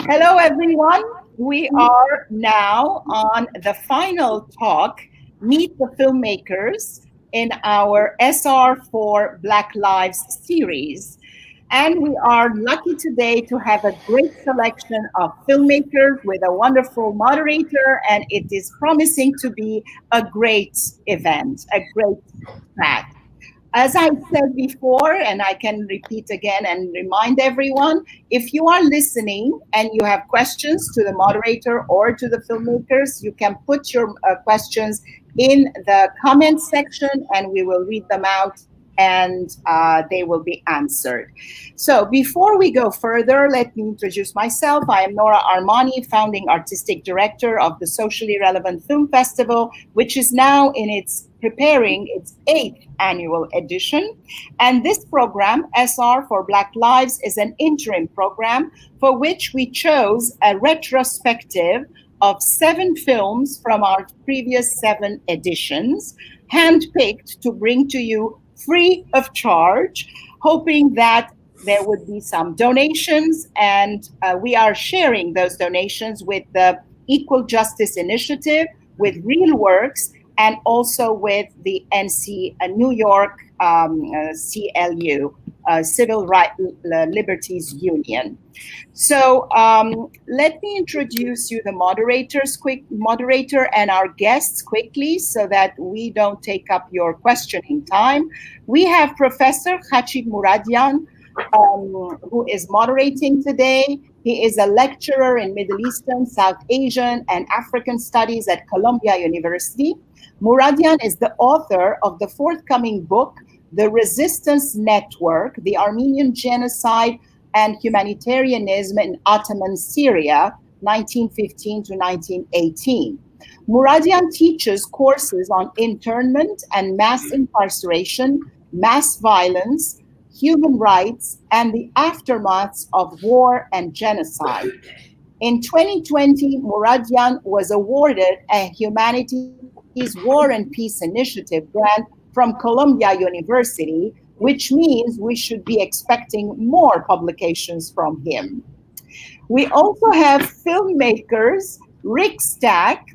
Hello, everyone. We are now on the final talk, Meet the Filmmakers, in our SR for Black Lives series. And we are lucky today to have a great selection of filmmakers with a wonderful moderator, and it is promising to be a great event, a great chat. As I said before, and I can repeat again and remind everyone, if you are listening and you have questions to the moderator or to the filmmakers, you can put your questions in the comment section and we will read them out and they will be answered. So before we go further, let me introduce myself. I am Nora Armani, founding artistic director of the Socially Relevant Film Festival, which is now preparing its 8th annual edition. And this program, SR for Black Lives, is an interim program for which we chose a retrospective of 7 films from our previous 7 editions, handpicked to bring to you free of charge, hoping that there would be some donations, and we are sharing those donations with the Equal Justice Initiative, with Real Works, and also with the New York CLU, Civil Liberties Union. So let me introduce you the moderator and our guests quickly so that we don't take up your questioning time. We have Professor Khatchig Mouradian, who is moderating today. He is a lecturer in Middle Eastern, South Asian, and African Studies at Columbia University. Mouradian is the author of the forthcoming book, The Resistance Network, The Armenian Genocide and Humanitarianism in Ottoman Syria, 1915 to 1918. Mouradian teaches courses on internment and mass incarceration, mass violence, human rights, and the aftermaths of war and genocide. In 2020, Mouradian was awarded a Humanities War and Peace Initiative grant from Columbia University, which means we should be expecting more publications from him. We also have filmmakers Rick Stack,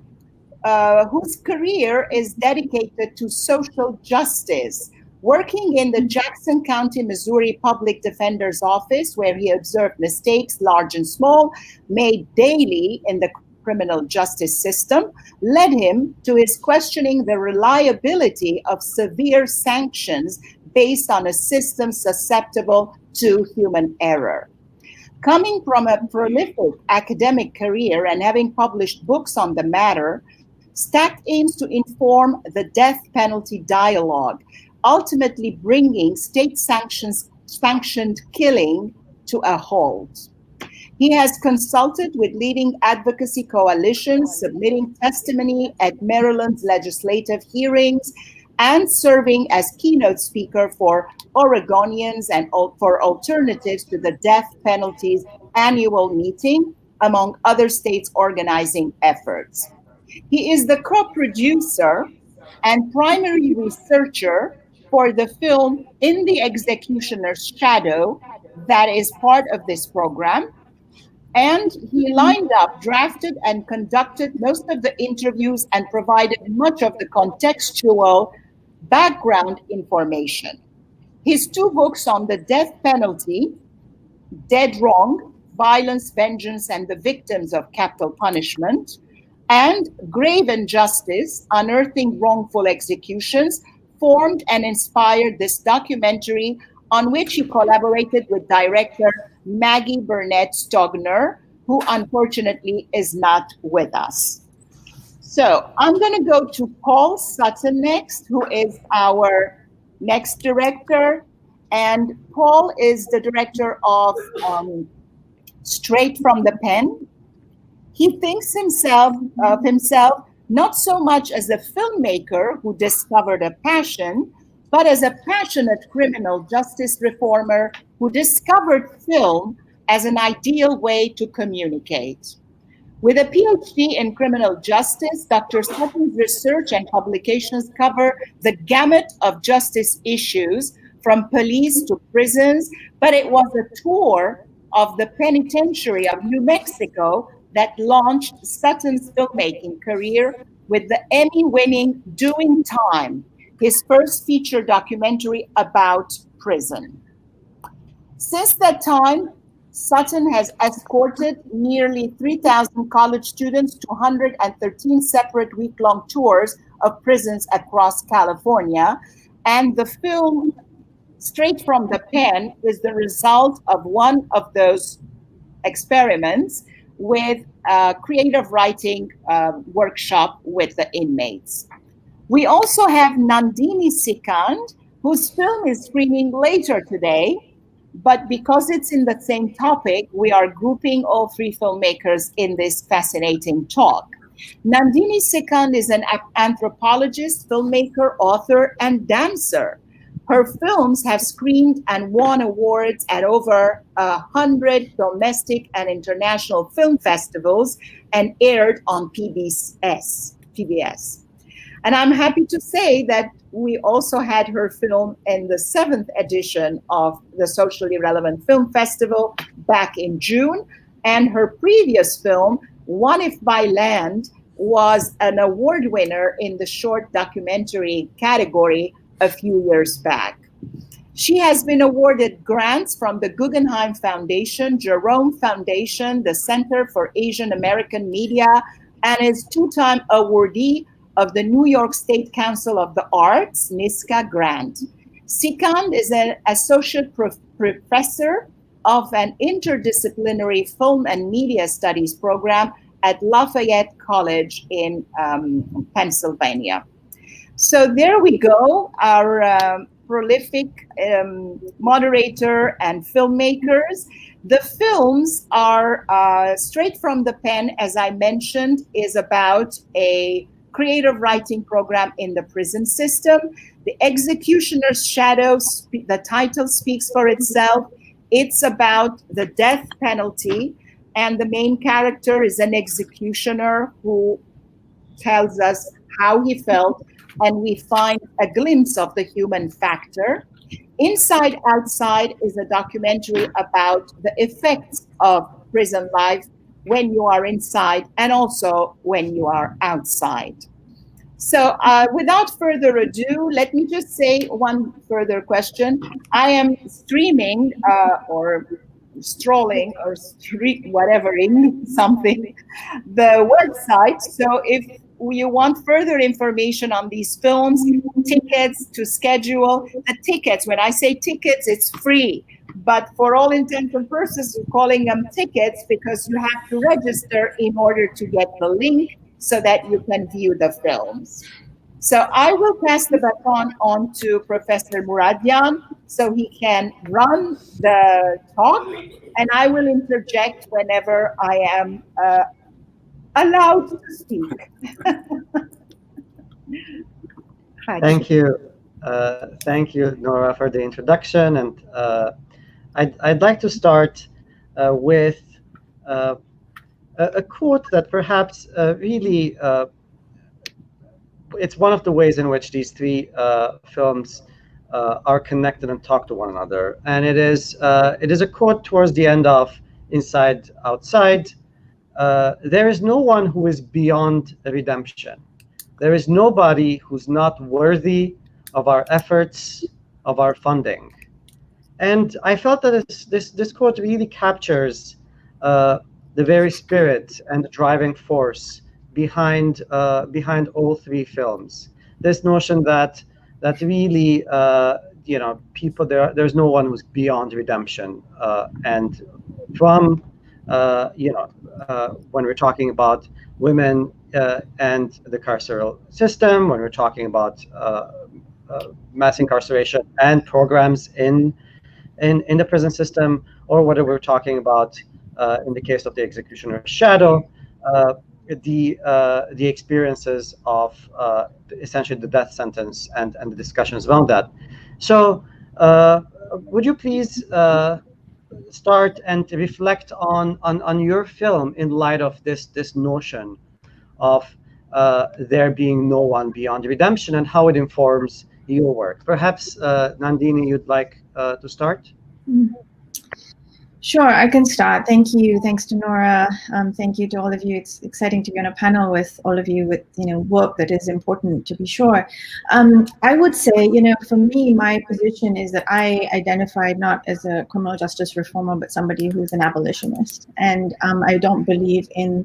whose career is dedicated to social justice, working in the Jackson County, Missouri Public Defender's Office, where he observed mistakes, large and small, made daily in the criminal justice system, led him to his questioning the reliability of severe sanctions based on a system susceptible to human error. Coming from a prolific academic career and having published books on the matter, Stack aims to inform the death penalty dialogue, ultimately bringing state-sanctioned killing to a halt. He has consulted with leading advocacy coalitions, submitting testimony at Maryland's legislative hearings, and serving as keynote speaker for Oregonians and for Alternatives to the Death Penalty's annual meeting, among other states' organizing efforts. He is the co-producer and primary researcher for the film In the Executioner's Shadow that is part of this program. And he lined up, drafted, and conducted most of the interviews and provided much of the contextual background information. His 2 books on the death penalty, Dead Wrong, Violence, Vengeance, and the Victims of Capital Punishment, and Grave Injustice, Unearthing Wrongful Executions, formed and inspired this documentary, on which he collaborated with director Maggie Stogner, who unfortunately is not with us. So I'm going to go to Paul Sutton next, who is our next director. And Paul is the director of Straight from the Pen. He thinks of himself not so much as a filmmaker who discovered a passion, but as a passionate criminal justice reformer who discovered film as an ideal way to communicate. With a PhD in criminal justice, Dr. Sutton's research and publications cover the gamut of justice issues, from police to prisons, but it was a tour of the Penitentiary of New Mexico that launched Sutton's filmmaking career with the Emmy-winning Doing Time, his first feature documentary about prison. Since that time, Sutton has escorted nearly 3,000 college students to 113 separate week-long tours of prisons across California, and the film Straight from the Pen is the result of one of those experiments with a creative writing workshop with the inmates. We also have Nandini Sikand, whose film is screening later today, but because it's in the same topic, we are grouping all three filmmakers in this fascinating talk. Nandini Sikand is an anthropologist, filmmaker, author, and dancer. Her films have screened and won awards at over 100 domestic and international film festivals and aired on PBS. And I'm happy to say that we also had her film in the 7th edition of the Socially Relevant Film Festival back in June. And her previous film, One If by Land, was an award winner in the short documentary category a few years back. She has been awarded grants from the Guggenheim Foundation, Jerome Foundation, the Center for Asian American Media, and is two-time awardee of the New York State Council of the Arts, NYSCA grant. Sikand is an associate professor of an interdisciplinary film and media studies program at Lafayette College in Pennsylvania. So there we go, our prolific moderator and filmmakers. The films are Straight from the Pen, as I mentioned, is about a creative writing program in the prison system. The Executioner's Shadow, the title speaks for itself. It's about the death penalty, and the main character is an executioner who tells us how he felt, and we find a glimpse of the human factor. Inside Outside is a documentary about the effects of prison life when you are inside and also when you are outside. So without further ado, let me just say one further question. I am streaming or strolling or whatevering something, the website. So if you want further information on these films, tickets to schedule, the tickets, when I say tickets, it's free. But for all intents and purposes, we're calling them tickets because you have to register in order to get the link so that you can view the films. So I will pass the baton on to Professor Mouradian so he can run the talk, and I will interject whenever I am allowed to speak. Thank you, Nora, for the introduction. And I'd like to start with a quote that perhaps really, it's one of the ways in which these three films are connected and talk to one another. And it is a quote towards the end of Inside Outside. There is no one who is beyond redemption. There is nobody who's not worthy of our efforts, of our funding. And I felt that this quote really captures the very spirit and the driving force behind all three films. This notion that really people there's no one who's beyond redemption, and from when we're talking about women and the carceral system, when we're talking about mass incarceration and programs in the prison system, or whether we're talking about in the case of the Executioner's Shadow, the experiences of essentially the death sentence and the discussions around that. So would you please start and reflect on your film in light of this notion of there being no one beyond redemption and how it informs your work? Perhaps Nandini, you'd like to start? Sure, I can start. Thank you. Thanks to Nora. Thank you to all of you. It's exciting to be on a panel with all of you with, work that is important, to be sure. I would say, for me, my position is that I identified not as a criminal justice reformer, but somebody who's an abolitionist. And I don't believe in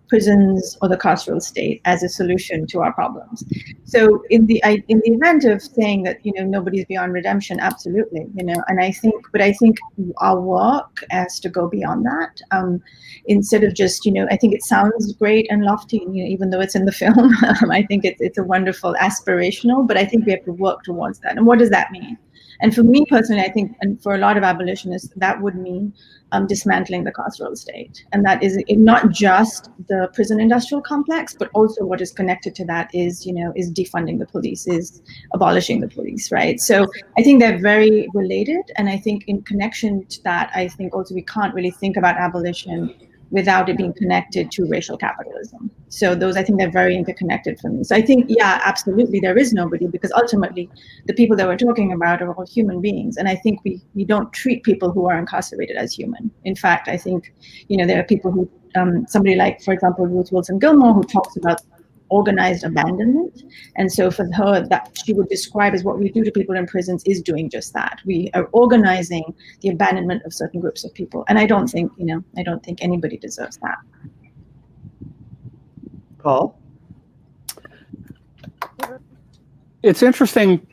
prisons or the carceral state as a solution to our problems. So in the event of saying that nobody's beyond redemption, absolutely, and I think our work has to go beyond that. Instead of just I think it sounds great and lofty, even though it's in the film. I think it's a wonderful aspirational, but I think we have to work towards that. And what does that mean? And for me personally, I think, and for a lot of abolitionists, that would mean dismantling the carceral state. And that is not just the prison industrial complex, but also what is connected to that is defunding the police, is abolishing the police, right? So I think they're very related. And I think in connection to that, I think also we can't really think about abolition without it being connected to racial capitalism. So those, I think they're very interconnected for me. So I think, yeah, absolutely, there is nobody, because ultimately the people that we're talking about are all human beings. And I think we don't treat people who are incarcerated as human. In fact, I think, there are people who, somebody like, for example, Ruth Wilson Gilmore, who talks about organized abandonment. And so for her, that she would describe as what we do to people in prisons is doing just that. We are organizing the abandonment of certain groups of people. And I don't think anybody deserves that. Paul? It's interesting.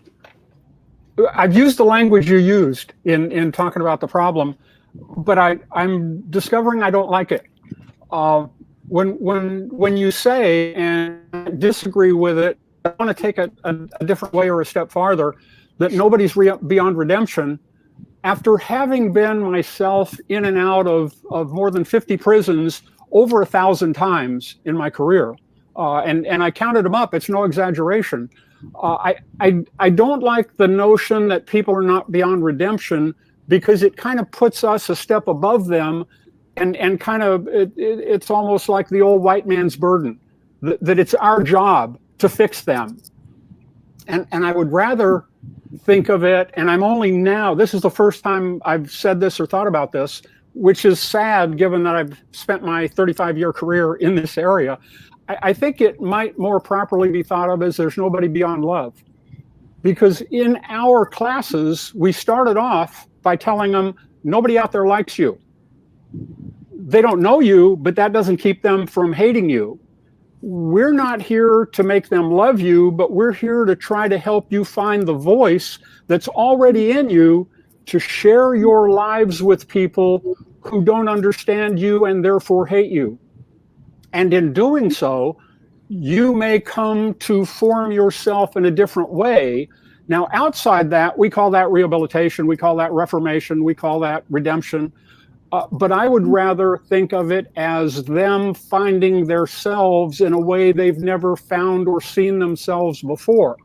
I've used the language you used in talking about the problem, but I'm discovering I don't like it. When you say and disagree with it, I want to take a different way or a step farther, that nobody's beyond redemption. After having been myself in and out of more than 50 prisons over 1,000 times in my career, and I counted them up, it's no exaggeration. I don't like the notion that people are not beyond redemption, because it kind of puts us a step above them. And kind of, it's almost like the old white man's burden, that it's our job to fix them. And I would rather think of it, and I'm only now, this is the first time I've said this or thought about this, which is sad given that I've spent my 35-year career in this area. I think it might more properly be thought of as there's nobody beyond love. Because in our classes, we started off by telling them, nobody out there likes you. They don't know you, but that doesn't keep them from hating you. We're not here to make them love you, but we're here to try to help you find the voice that's already in you to share your lives with people who don't understand you and therefore hate you. And in doing so, you may come to form yourself in a different way. Now, outside that, we call that rehabilitation, we call that reformation, we call that redemption. But I would rather think of it as them finding themselves in a way they've never found or seen themselves before.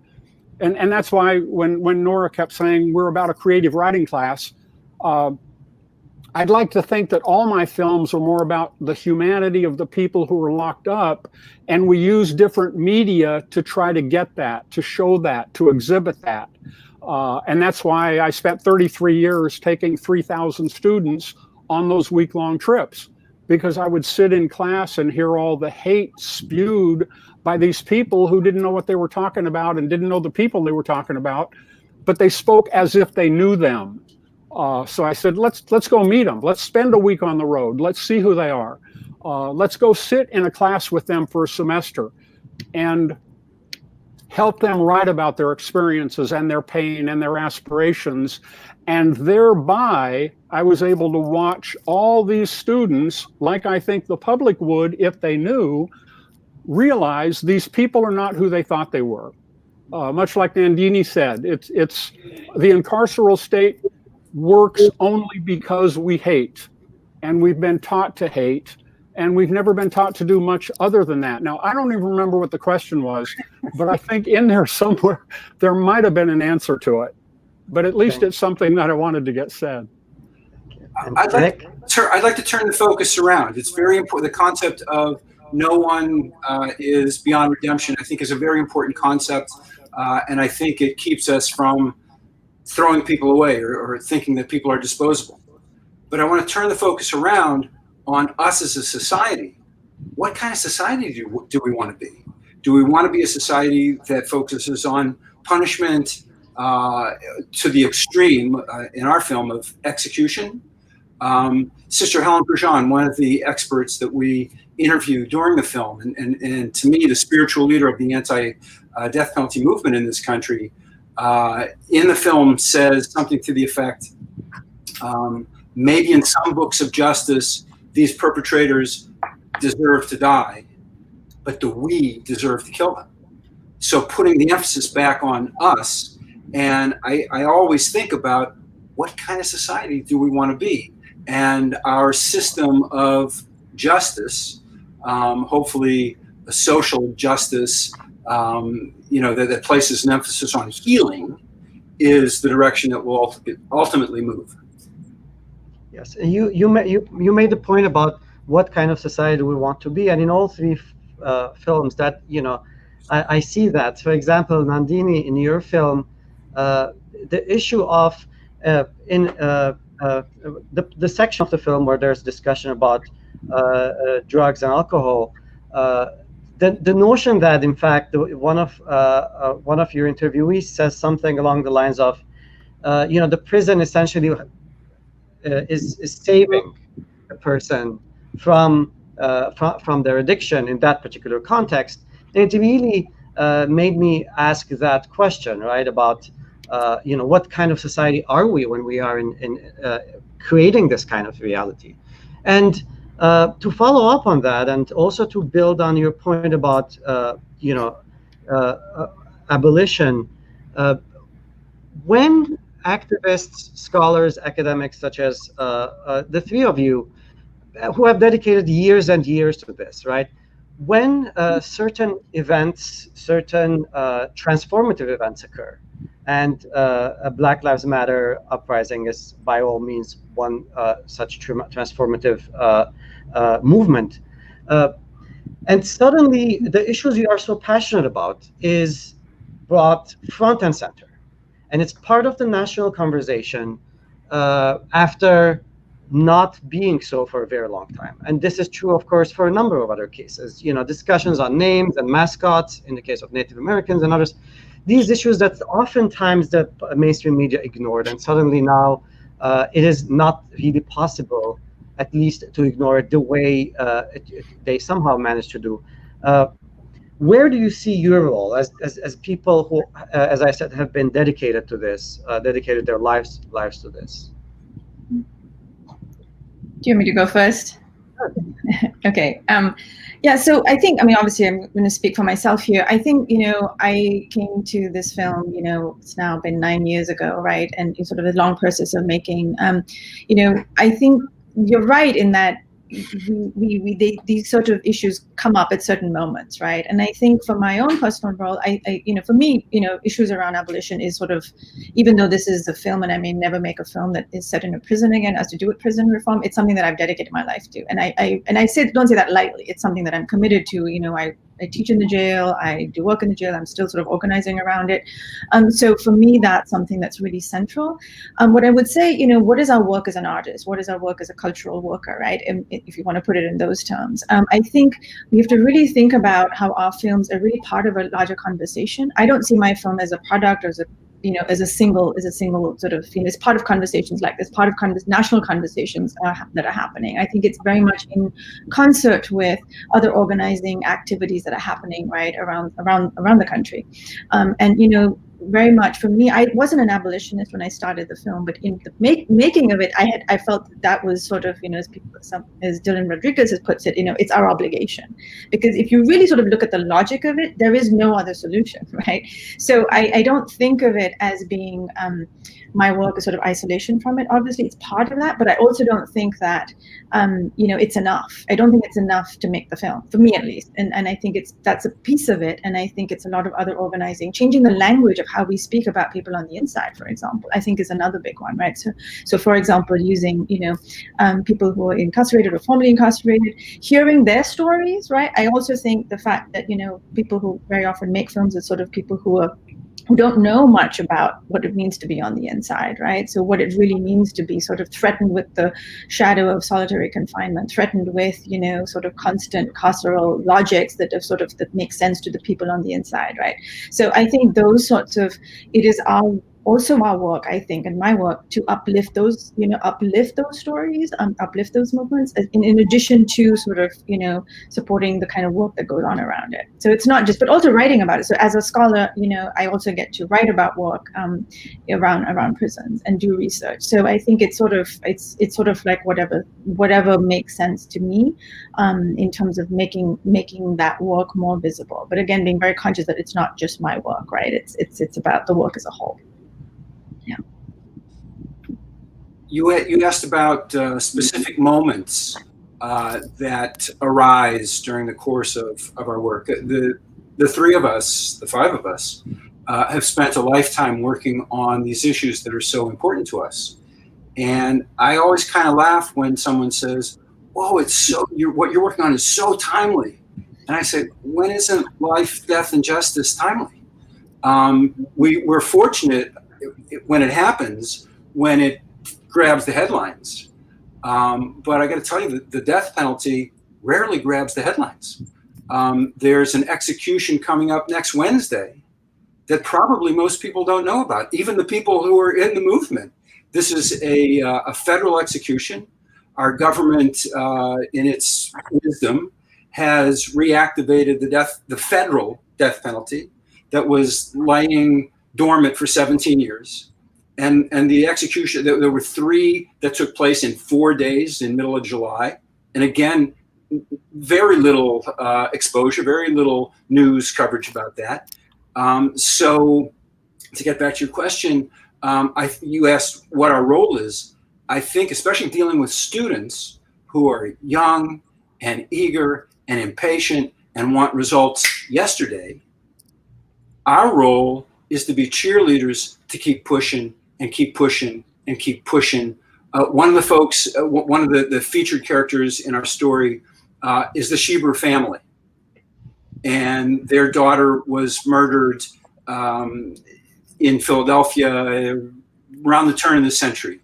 And that's why when Nora kept saying we're about a creative writing class, I'd like to think that all my films are more about the humanity of the people who are locked up, and we use different media to try to get that, to show that, to exhibit that. And that's why I spent 33 years taking 3,000 students on those week-long trips, because I would sit in class and hear all the hate spewed by these people who didn't know what they were talking about and didn't know the people they were talking about, but they spoke as if they knew them. So I said, let's go meet them. Let's spend a week on the road. Let's see who they are. Let's go sit in a class with them for a semester and help them write about their experiences and their pain and their aspirations. And thereby, I was able to watch all these students, like I think the public would if they knew, realize these people are not who they thought they were. Much like Nandini said, it's the incarceral state works only because we hate, and we've been taught to hate, and we've never been taught to do much other than that. Now, I don't even remember what the question was, but I think in there somewhere, there might have been an answer to it. But at least it's something that I wanted to get said. I'd like to turn the focus around. It's very important. The concept of no one is beyond redemption, I think, is a very important concept. And I think it keeps us from throwing people away or thinking that people are disposable. But I want to turn the focus around on us as a society. What kind of society do we want to be? Do we want to be a society that focuses on punishment to the extreme, in our film, of execution? Sister Helen Prejean, one of the experts that we interviewed during the film, and to me, the spiritual leader of the anti-death penalty movement in this country, in the film says something to the effect, maybe in some books of justice, these perpetrators deserve to die, but do we deserve to kill them? So putting the emphasis back on us, and I always think about what kind of society do we want to be? And our system of justice, hopefully a social justice, that places an emphasis on healing, is the direction that will ultimately move. Yes, you made the point about what kind of society we want to be, and in all three films, that I see that. For example, Nandini, in your film, the issue of the section of the film where there's discussion about drugs and alcohol, the notion that, in fact, one of your interviewees says something along the lines of, the prison essentially is saving a person from their addiction in that particular context. And it really made me ask that question, right, about what kind of society are we when we are in creating this kind of reality? And to follow up on that, and also to build on your point about abolition, when activists, scholars, academics, such as the three of you, who have dedicated years and years to this, right? When certain events, certain transformative events occur, and a Black Lives Matter uprising is by all means one such transformative movement, and suddenly the issues you are so passionate about is brought front and center, and it's part of the national conversation after not being so for a very long time. And this is true, of course, for a number of other cases. Discussions on names and mascots in the case of Native Americans and others. These issues that oftentimes the mainstream media ignored, and suddenly now it is not really possible, at least, to ignore it the way they somehow managed to do. Where do you see your role as people who, as I said, have been dedicated to this, dedicated their lives to this? Do you want me to go first? Okay. Yeah, so I think, obviously I'm going to speak for myself here. I think, I came to this film, it's now been 9 years ago, right? And it's sort of a long process of making, I think you're right in that these sort of issues come up at certain moments, right? And I think for my own personal role, for me, issues around abolition is sort of, even though this is a film and I may never make a film that is set in a prison again, has to do with prison reform, it's something that I've dedicated my life to. And I don't say that lightly. It's something that I'm committed to. I teach in the jail, I do work in the jail, I'm still sort of organizing around it. So for me, that's something that's really central. What I would say, what is our work as an artist? What is our work as a cultural worker, right? And if you want to put it in those terms. I think we have to really think about how our films are really part of a larger conversation. I don't see my film as a product or as a single sort of, it's part of conversations like this, part of national conversations that are happening. I think it's very much in concert with other organizing activities that are happening right around the country. And very much for me, I wasn't an abolitionist when I started the film, but in the making of it, I felt that was sort of, as Dylan Rodriguez puts it, it's our obligation. Because if you really sort of look at the logic of it, there is no other solution, right? So I don't think of it as being my work as sort of isolation from it. Obviously, it's part of that, but I also don't think that, it's enough. I don't think it's enough to make the film, for me at least. And I think that's a piece of it. And I think it's a lot of other organizing, changing the language of how we speak about people on the inside, for example, I think is another big one, right? So for example, using, people who are incarcerated or formerly incarcerated, hearing their stories, right? I also think the fact that, people who very often make films are sort of people who who don't know much about what it means to be on the inside, right? So what it really means to be sort of threatened with the shadow of solitary confinement, threatened with, you know, sort of constant carceral logics that have sort of, that make sense to the people on the inside, right? So I think those sorts of, it is also our work, I think, and my work, to uplift those, you know, uplift those stories, uplift those movements, in addition to sort of, you know, supporting the kind of work that goes on around it. So it's not just, but also writing about it. So as a scholar, you know, I also get to write about work around prisons and do research. So I think it's sort of, it's sort of like whatever makes sense to me, in terms of making that work more visible. But again, being very conscious that it's not just my work, right? It's about the work as a whole. Yeah. You asked about specific moments that arise during the course of our work. The three of us, the five of us, have spent a lifetime working on these issues that are so important to us. And I always kind of laugh when someone says, "Whoa, it's so what you're working on is so timely." And I say, "When isn't life, death, and justice timely?" We're fortunate when it happens, when it grabs the headlines. But I got to tell you that the death penalty rarely grabs the headlines. There's an execution coming up next Wednesday that probably most people don't know about, even the people who are in the movement. This is a federal execution. Our government, in its wisdom, has reactivated the federal death penalty that was lying dormant for 17 years. And the execution, there were 3 that took place in 4 days in middle of July. And again, very little exposure, very little news coverage about that. So to get back to your question, you asked what our role is. I think, especially dealing with students who are young and eager and impatient and want results yesterday, our role is to be cheerleaders to keep pushing and keep pushing and keep pushing. One of the folks, one of the featured characters in our story is the Sheber family. And their daughter was murdered in Philadelphia around the turn of the century.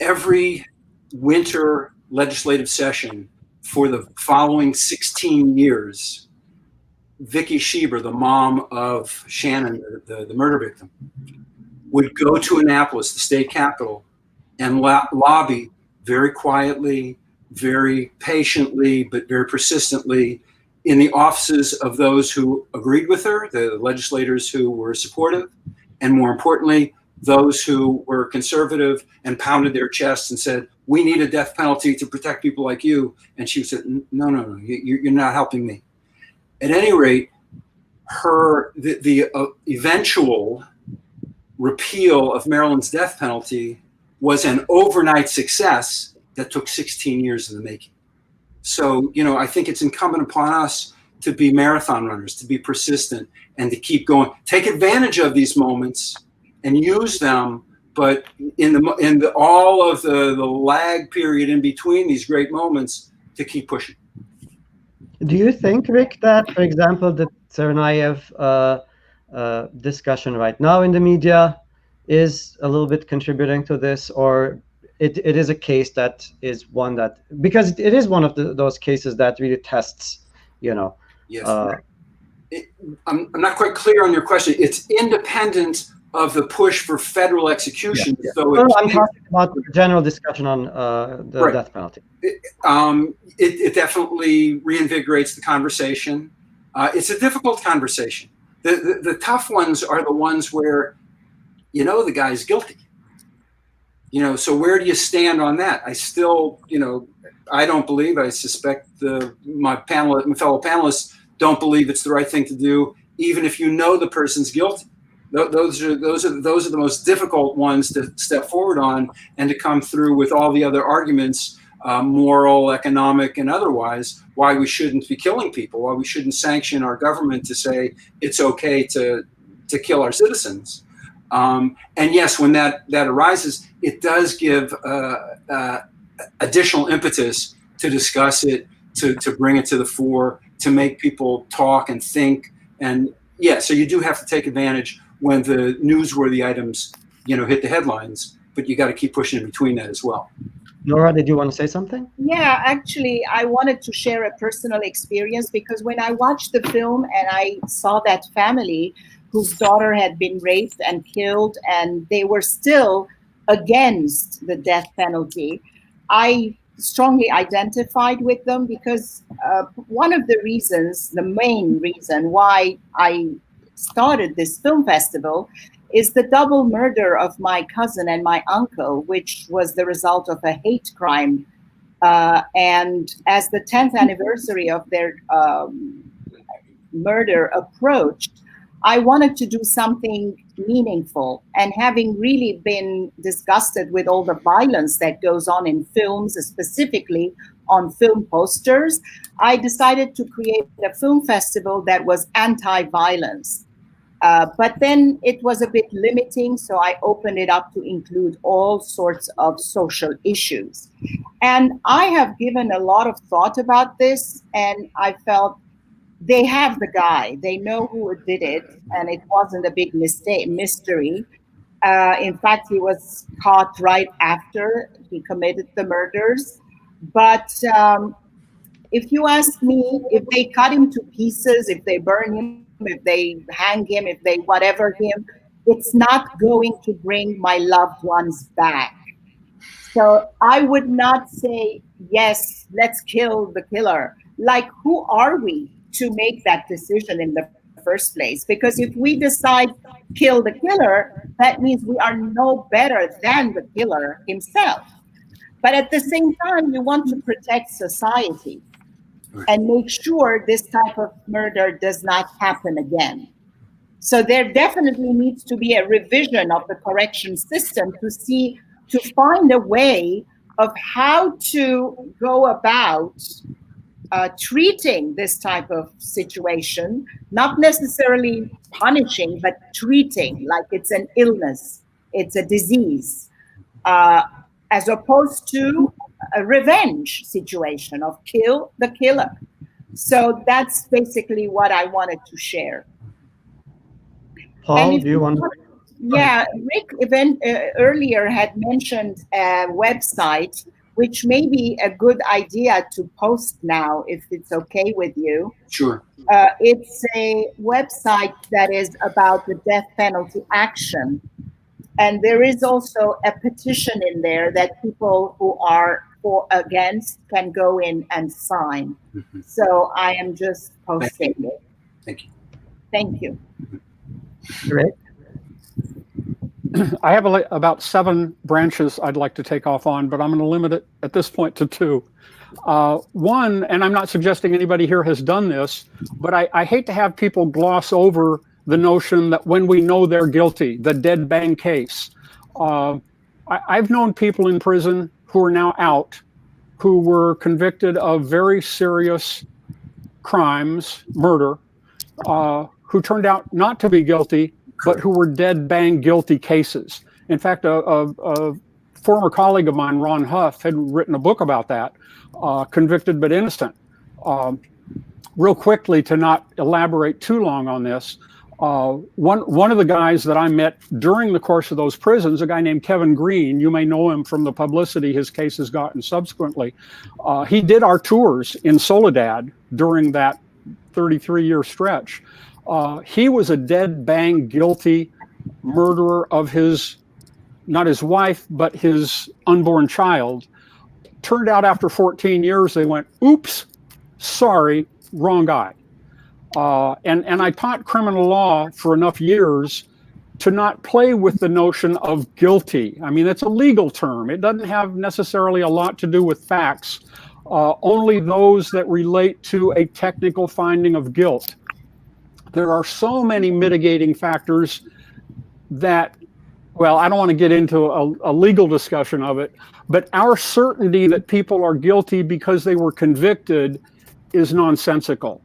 Every winter legislative session for the following 16 years, Vicky Sheber, the mom of Shannon, the murder victim, would go to Annapolis, the state capital, and lobby very quietly, very patiently, but very persistently in the offices of those who agreed with her, the legislators who were supportive, and more importantly, those who were conservative and pounded their chests and said, "We need a death penalty to protect people like you." And she said, no, you're not helping me. At any rate, the eventual repeal of Maryland's death penalty was an overnight success that took 16 years in the making. So, I think it's incumbent upon us to be marathon runners, to be persistent, and to keep going. Take advantage of these moments and use them, but in all of the lag period in between these great moments, to keep pushing. Do you think, Rick, that, for example, the Tsarnaev discussion right now in the media is a little bit contributing to this, or it is a case that is one that, because it is one of those cases that really tests, Yes. I'm not quite clear on your question. It's independent of the push for federal execution. Yeah. So I'm talking about the general discussion on the right. death penalty. It definitely reinvigorates the conversation. It's a difficult conversation. The tough ones are the ones where, the guy's guilty. So where do you stand on that? I still, I don't believe, I suspect my fellow panelists don't believe it's the right thing to do, even if the person's guilty. Those are the most difficult ones to step forward on and to come through with all the other arguments, moral, economic, and otherwise, why we shouldn't be killing people, why we shouldn't sanction our government to say it's okay to kill our citizens. And yes, when that arises, it does give additional impetus to discuss it, to bring it to the fore, to make people talk and think and Yeah, so you do have to take advantage when the newsworthy items, hit the headlines, but you got to keep pushing in between that as well. Nora, did you want to say something? Yeah, actually, I wanted to share a personal experience, because when I watched the film and I saw that family whose daughter had been raped and killed, and they were still against the death penalty, I strongly identified with them, because one of the reasons, the main reason why I started this film festival is the double murder of my cousin and my uncle, which was the result of a hate crime. And as the 10th anniversary of their murder approached, I wanted to do something meaningful. And having really been disgusted with all the violence that goes on in films, specifically on film posters, I decided to create a film festival that was anti-violence. But then it was a bit limiting, so I opened it up to include all sorts of social issues. And I have given a lot of thought about this, and I felt they have the guy. They know who did it, and it wasn't a big mystery. In fact, he was caught right after he committed the murders. But if you ask me, if they cut him to pieces, if they burn him, if they hang him, if they whatever him, it's not going to bring my loved ones back. So I would not say, yes, let's kill the killer. Like, who are we to make that decision in the first place? Because if we decide kill the killer, that means we are no better than the killer himself. But at the same time, you want to protect society and make sure this type of murder does not happen again. So there definitely needs to be a revision of the correction system to find a way of how to go about treating this type of situation, not necessarily punishing, but treating like it's an illness, it's a disease, as opposed to a revenge situation of kill the killer. So that's basically what I wanted to share. Paul, do you want to? Yeah, Rick earlier had mentioned a website, which may be a good idea to post now, if it's okay with you. Sure. It's a website that is about the death penalty action. And there is also a petition in there that people who are for against can go in and sign. Mm-hmm. So I am just posting it. Thank you. Thank you. Great. I have about 7 branches I'd like to take off on, but I'm going to limit it at this point to 2. One, and I'm not suggesting anybody here has done this, but I hate to have people gloss over the notion that when we know they're guilty, the dead bang case. I've known people in prison who are now out who were convicted of very serious crimes, murder, who turned out not to be guilty, but who were dead bang guilty cases. In fact, a former colleague of mine, Ron Huff, had written a book about that, Convicted but Innocent. Real quickly, to not elaborate too long on this, one of the guys that I met during the course of those prisons, a guy named Kevin Green, you may know him from the publicity his case has gotten subsequently. He did our tours in Soledad during that 33-year stretch. He was a dead bang guilty murderer of not his wife, but his unborn child. Turned out after 14 years, they went, oops, sorry, wrong guy. And I taught criminal law for enough years to not play with the notion of guilty. I mean, it's a legal term. It doesn't have necessarily a lot to do with facts, only those that relate to a technical finding of guilt. There are so many mitigating factors that, well, I don't want to get into a legal discussion of it, but our certainty that people are guilty because they were convicted is nonsensical.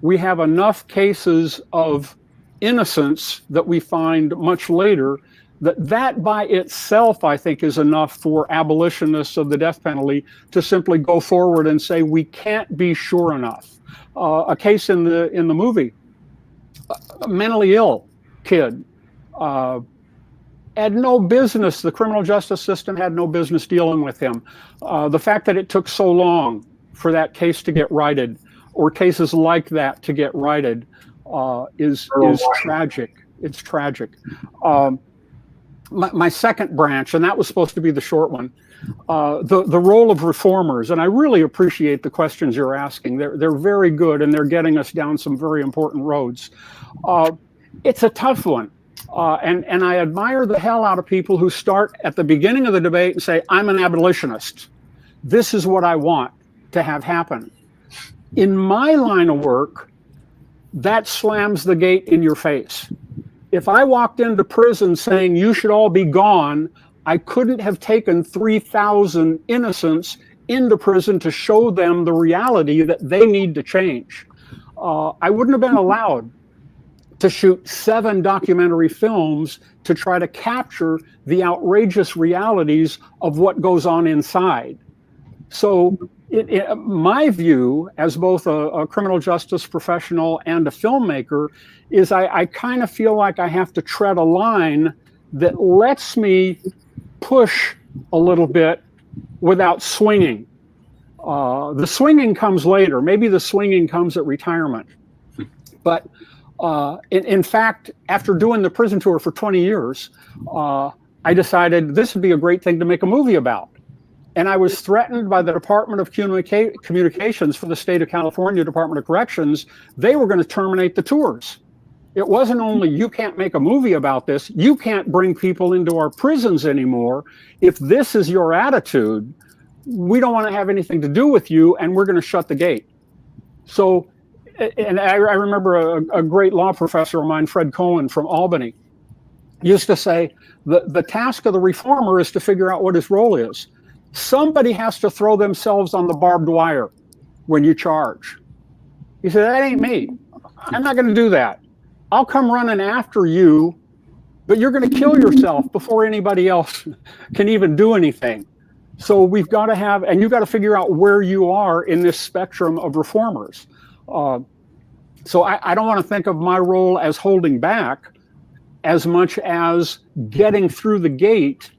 We have enough cases of innocence that we find much later that by itself, I think, is enough for abolitionists of the death penalty to simply go forward and say we can't be sure enough. A case in the movie, a mentally ill kid. Had no business, the criminal justice system had no business dealing with him. The fact that it took so long for that case to get righted, or cases like that to get righted, is tragic. It's tragic. My second branch, and that was supposed to be the short one, the role of reformers, and I really appreciate the questions you're asking. They're very good, and they're getting us down some very important roads. It's a tough one. And I admire the hell out of people who start at the beginning of the debate and say, I'm an abolitionist. This is what I want to have happen. In my line of work, that slams the gate in your face. If I walked into prison saying you should all be gone, I couldn't have taken 3,000 innocents into prison to show them the reality that they need to change. I wouldn't have been allowed to shoot 7 documentary films to try to capture the outrageous realities of what goes on inside. So my view as both a criminal justice professional and a filmmaker is I kind of feel like I have to tread a line that lets me push a little bit without swinging. The swinging comes later. Maybe the swinging comes at retirement. But in fact, after doing the prison tour for 20 years, I decided this would be a great thing to make a movie about. And I was threatened by the Department of Communications for the state of California, Department of Corrections. They were going to terminate the tours. It wasn't only you can't make a movie about this, you can't bring people into our prisons anymore. If this is your attitude, we don't want to have anything to do with you, and we're going to shut the gate. So, and I remember a great law professor of mine, Fred Cohen from Albany, used to say, the task of the reformer is to figure out what his role is. Somebody has to throw themselves on the barbed wire when you charge. He said, that ain't me. I'm not going to do that. I'll come running after you, but you're going to kill yourself before anybody else can even do anything. So we've got to have, and you've got to figure out where you are in this spectrum of reformers. So I don't want to think of my role as holding back as much as getting through the gate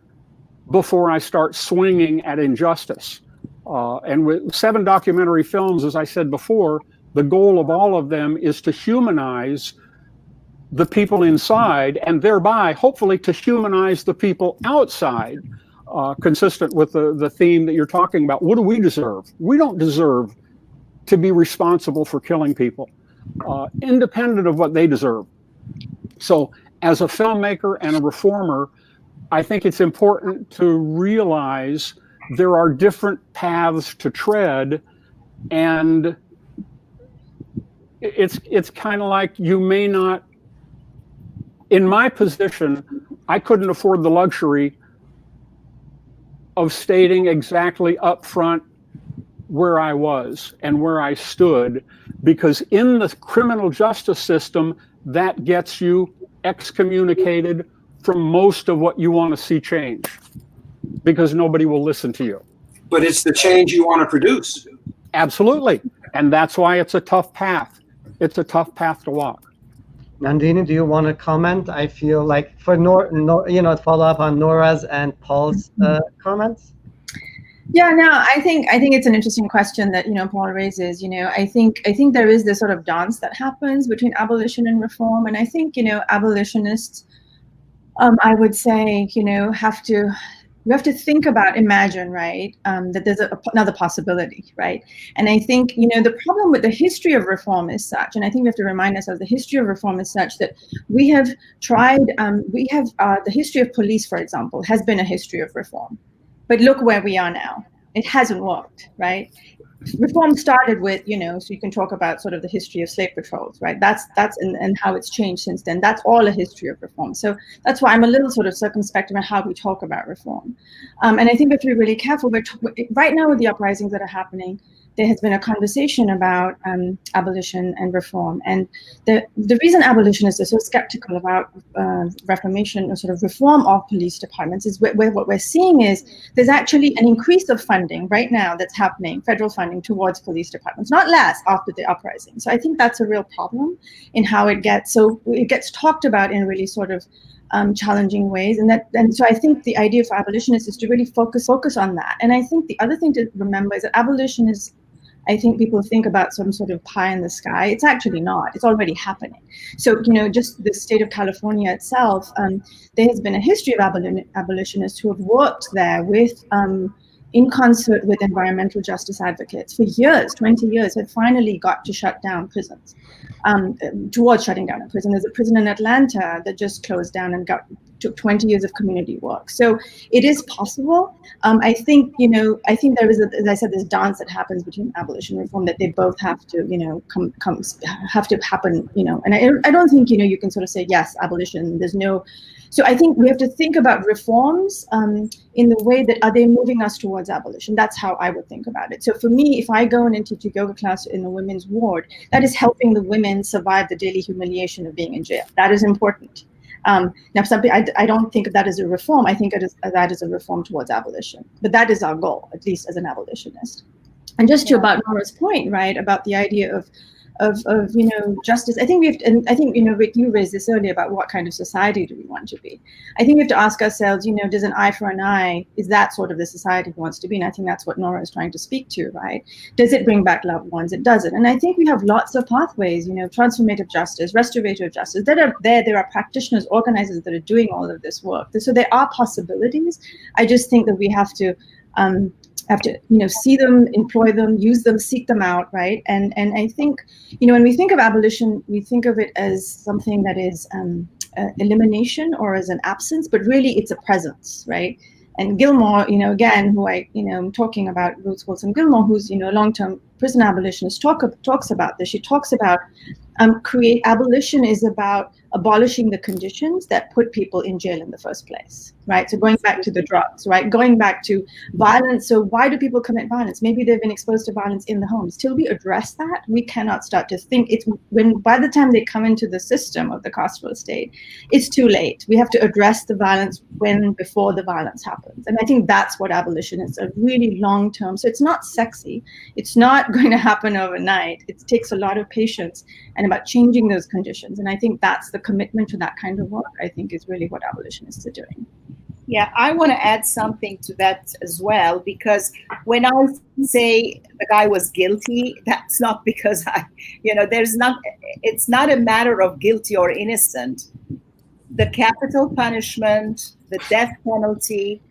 before I start swinging at injustice. And with 7 documentary films, as I said before, the goal of all of them is to humanize the people inside, and thereby, hopefully, to humanize the people outside, consistent with the theme that you're talking about. What do we deserve? We don't deserve to be responsible for killing people, independent of what they deserve. So as a filmmaker and a reformer, I think it's important to realize there are different paths to tread, and it's kind of like you may not, in my position, I couldn't afford the luxury of stating exactly up front where I was and where I stood, because in the criminal justice system, that gets you excommunicated from most of what you want to see change, because nobody will listen to you. But it's the change you want to produce. Absolutely. And that's why it's a tough path. It's a tough path to walk. Nandini, do you want to comment? I feel like for follow up on Nora's and Paul's comments. Yeah, no, I think it's an interesting question that Paul raises. I think there is this sort of dance that happens between abolition and reform, and I think abolitionists, I would say, we have to think about, imagine, right, that there's another possibility, right? And I think, the problem with the history of reform is such, and I think we have to remind ourselves the history of reform is such that we have tried, the history of police, for example, has been a history of reform. But look where we are now. It hasn't worked, right? Reform started with, so you can talk about sort of the history of slave patrols, right? That's and how it's changed since then. That's all a history of reform. So that's why I'm a little sort of circumspect about how we talk about reform. And I think we have to be really careful. Right now with the uprisings that are happening, there has been a conversation about abolition and reform. And the reason abolitionists are so skeptical about reformation or sort of reform of police departments is what we're seeing is there's actually an increase of funding right now that's happening, federal funding towards police departments, not less after the uprising. So I think that's a real problem in how it gets talked about in really sort of challenging ways, and so I think the idea for abolitionists is to really focus on that. And I think the other thing to remember is that abolition is, I think people think about some sort of pie in the sky. It's actually not. It's already happening. So, just the state of California itself, there has been a history of abolitionists who have worked there with in concert with environmental justice advocates for years, 20 years, have finally got to shut down prisons. Towards shutting down a prison. There's a prison in Atlanta that just closed down and took 20 years of community work. So it is possible. I think there is, as I said, this dance that happens between abolition and reform, that they both have to, have to happen, and I don't think, you can sort of say, yes, abolition, there's no. So I think we have to think about reforms in the way that, are they moving us towards abolition? That's how I would think about it. So for me, if I go and teach a yoga class in the women's ward, that is helping the women survive the daily humiliation of being in jail. That is important. Now, I don't think of that as a reform. I think that is a reform towards abolition. But that is our goal, at least as an abolitionist. And just to about Nora's point, right, about the idea of justice. I think we have to, and I think, Rick, you raised this earlier about what kind of society do we want to be. I think we have to ask ourselves, does an eye for an eye, is that sort of the society we wants to be? And I think that's what Nora is trying to speak to, right? Does it bring back loved ones? It doesn't. And I think we have lots of pathways, transformative justice, restorative justice, that are there. There are practitioners, organizers that are doing all of this work. So there are possibilities. I just think that we have to see them, employ them, use them, seek them out, right? And I think, when we think of abolition, we think of it as something that is elimination or as an absence, but really it's a presence, right? And Gilmore, again, who I'm talking about, Ruth Wilson Gilmore, who's, a long-term prison abolitionist, talks about this. She talks about abolition is about abolishing the conditions that put people in jail in the first place, right? So going back to the drugs, right? Going back to violence. So why do people commit violence? Maybe they've been exposed to violence in the homes. Till we address that, we cannot start to think by the time they come into the system of the carceral state, it's too late. We have to address the violence before the violence happens. And I think that's what abolition is, a really long-term. So it's not sexy. It's not going to happen overnight. It takes a lot of patience and about changing those conditions. And I think that's the commitment to that kind of work, I think, is really what abolitionists are doing. Yeah, I want to add something to that as well, because when I say the guy was guilty, that's not because it's not a matter of guilty or innocent. The capital punishment, the death penalty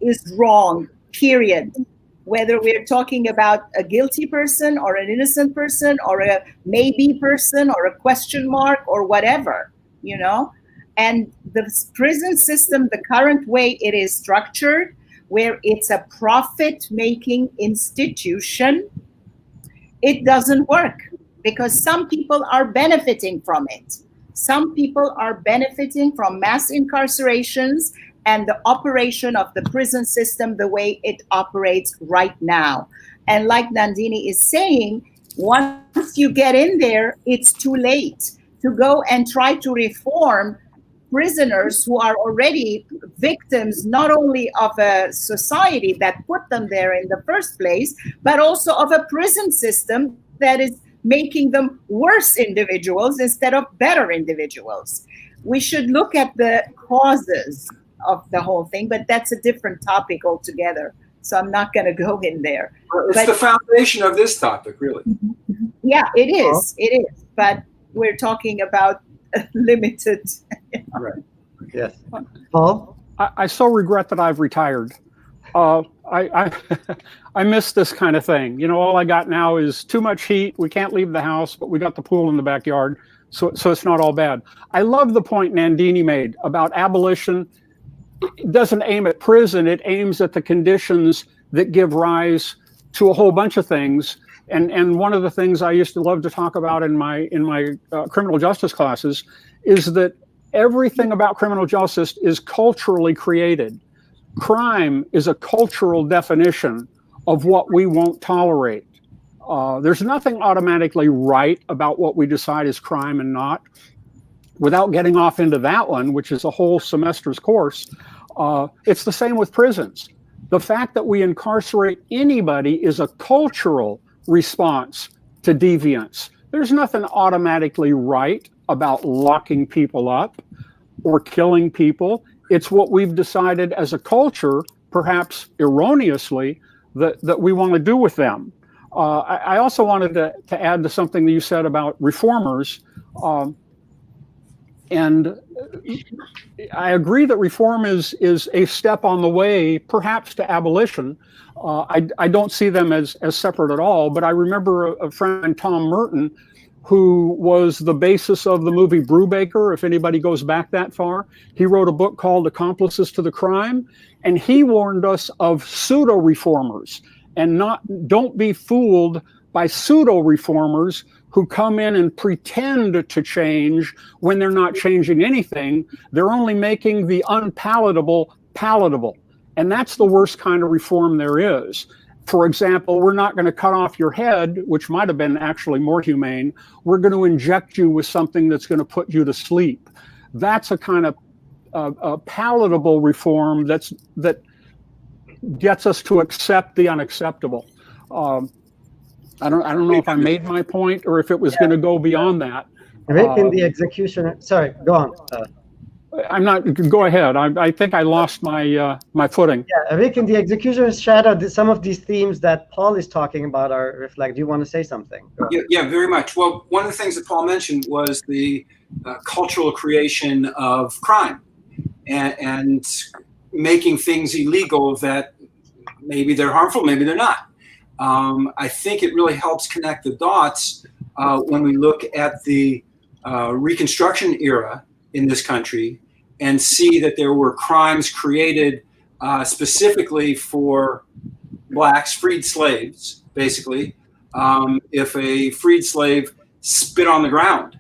is wrong, period. Whether we're talking about a guilty person or an innocent person or a maybe person or a question mark or whatever, And the prison system, the current way it is structured, where it's a profit-making institution, it doesn't work because some people are benefiting from it. Some people are benefiting from mass incarcerations and the operation of the prison system the way it operates right now. And like Nandini is saying, once you get in there, it's too late to go and try to reform prisoners who are already victims not only of a society that put them there in the first place, but also of a prison system that is making them worse individuals instead of better individuals. We should look at the causes of the whole thing, but that's a different topic altogether. So I'm not going to go in there. It's the foundation of this topic, really. Yeah, it is. It is. But we're talking about limited. Right. Yes. Paul? I so regret that I've retired. I miss this kind of thing. All I got now is too much heat. We can't leave the house, but we got the pool in the backyard. So it's not all bad. I love the point Nandini made about abolition. It doesn't aim at prison. It aims at the conditions that give rise to a whole bunch of things. And one of the things I used to love to talk about in my criminal justice classes is that everything about criminal justice is culturally created. Crime is a cultural definition of what we won't tolerate. There's nothing automatically right about what we decide is crime and not. Without getting off into that one, which is a whole semester's course, it's the same with prisons. The fact that we incarcerate anybody is a cultural response to deviance. There's nothing automatically right about locking people up or killing people. It's what we've decided as a culture, perhaps erroneously, that we want to do with them. I also wanted to add to something that you said about reformers. And I agree that reform is a step on the way, perhaps to abolition. I don't see them as separate at all, but I remember a friend, Tom Merton, who was the basis of the movie Brubaker, if anybody goes back that far. He wrote a book called Accomplices to the Crime, and he warned us of pseudo-reformers, and don't be fooled by pseudo-reformers who come in and pretend to change when they're not changing anything. They're only making the unpalatable palatable. And that's the worst kind of reform there is. For example, we're not going to cut off your head, which might have been actually more humane. We're going to inject you with something that's going to put you to sleep. That's a kind of palatable reform that gets us to accept the unacceptable. I don't know if I made my point or if it was going to go beyond that. Rick in the executioner. Sorry, go on. I'm not. Go ahead. I think I lost my my footing. Yeah, Rick in the executioner's shadow. Some of these themes that Paul is talking about are reflect. Do you want to say something? Yeah, very much. Well, one of the things that Paul mentioned was the cultural creation of crime and making things illegal that maybe they're harmful, maybe they're not. I think it really helps connect the dots when we look at the Reconstruction era in this country and see that there were crimes created specifically for blacks, freed slaves, basically. If a freed slave spit on the ground,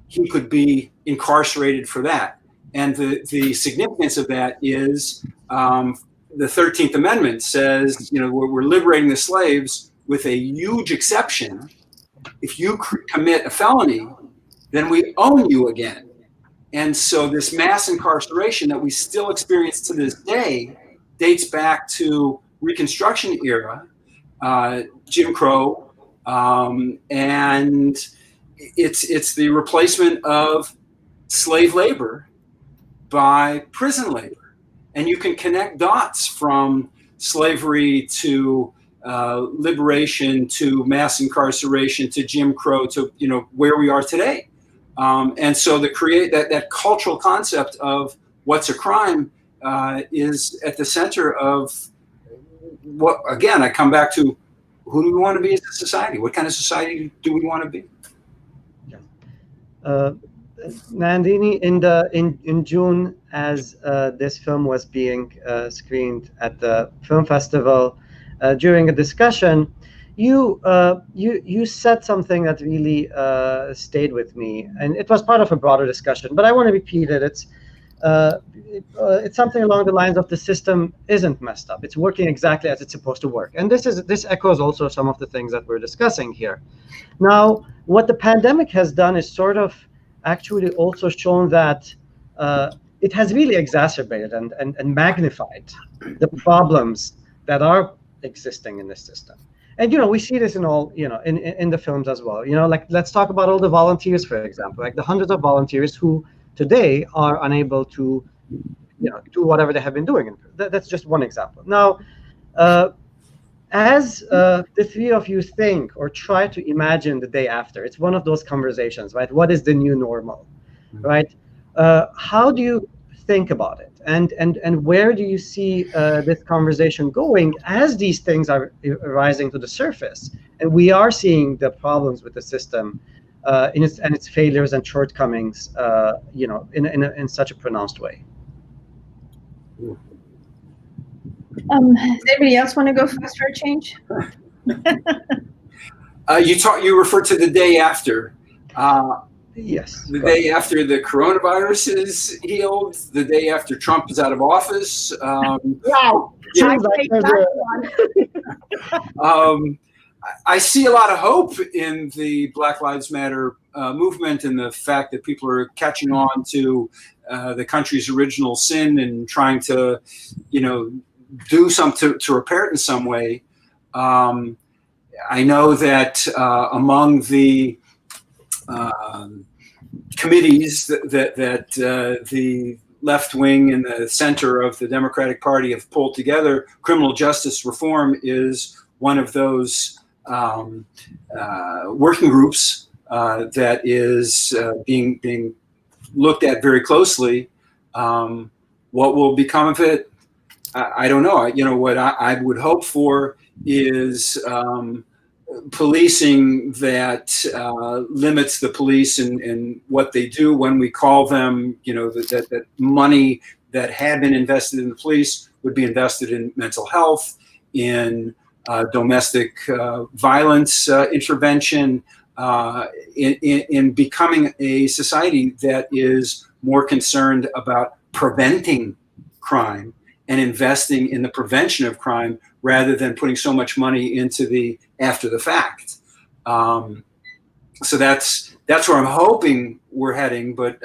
he could be incarcerated for that. And the significance of that is the 13th Amendment says, we're liberating the slaves with a huge exception. If you commit a felony, then we own you again. And so this mass incarceration that we still experience to this day dates back to Reconstruction era, Jim Crow, and it's the replacement of slave labor by prison labor. And you can connect dots from slavery to liberation to mass incarceration to Jim Crow to where we are today. And so that cultural concept of what's a crime is at the center of what, again, I come back to, who do we want to be as a society? What kind of society do we want to be? Nandini, in June, as this film was being screened at the film festival, during a discussion, you said something that really stayed with me, and it was part of a broader discussion. But I want to repeat it. It's something along the lines of the system isn't messed up. It's working exactly as it's supposed to work, and this echoes also some of the things that we're discussing here. Now, what the pandemic has done is sort of actually also shown that it has really exacerbated and magnified the problems that are existing in this system. And we see this in all in the films as well. Like, let's talk about all the volunteers, for example, like the hundreds of volunteers who today are unable to do whatever they have been doing. That's just one example. Now, as the three of you think or try to imagine the day after, it's one of those conversations, right? What is the new normal, right? How do you think about it, and where do you see this conversation going as these things are rising to the surface, and we are seeing the problems with the system in its failures and shortcomings, in such a pronounced way? Does anybody else want to go first for a change? You referred to the day after. Yes. The day after the coronavirus is healed, the day after Trump is out of office. Wow. Yeah. I take that one. I see a lot of hope in the Black Lives Matter movement, and the fact that people are catching on to the country's original sin and trying to, do something to repair it in some way. I know that among the committees that the left wing and the center of the Democratic Party have pulled together, criminal justice reform is one of those working groups that is being looked at very closely. What will become of it? I don't know. What I would hope for is policing that limits the police and what they do when we call them, that money that had been invested in the police would be invested in mental health, in domestic violence intervention, in becoming a society that is more concerned about preventing crime and investing in the prevention of crime rather than putting so much money into the after the fact. So that's where I'm hoping we're heading, but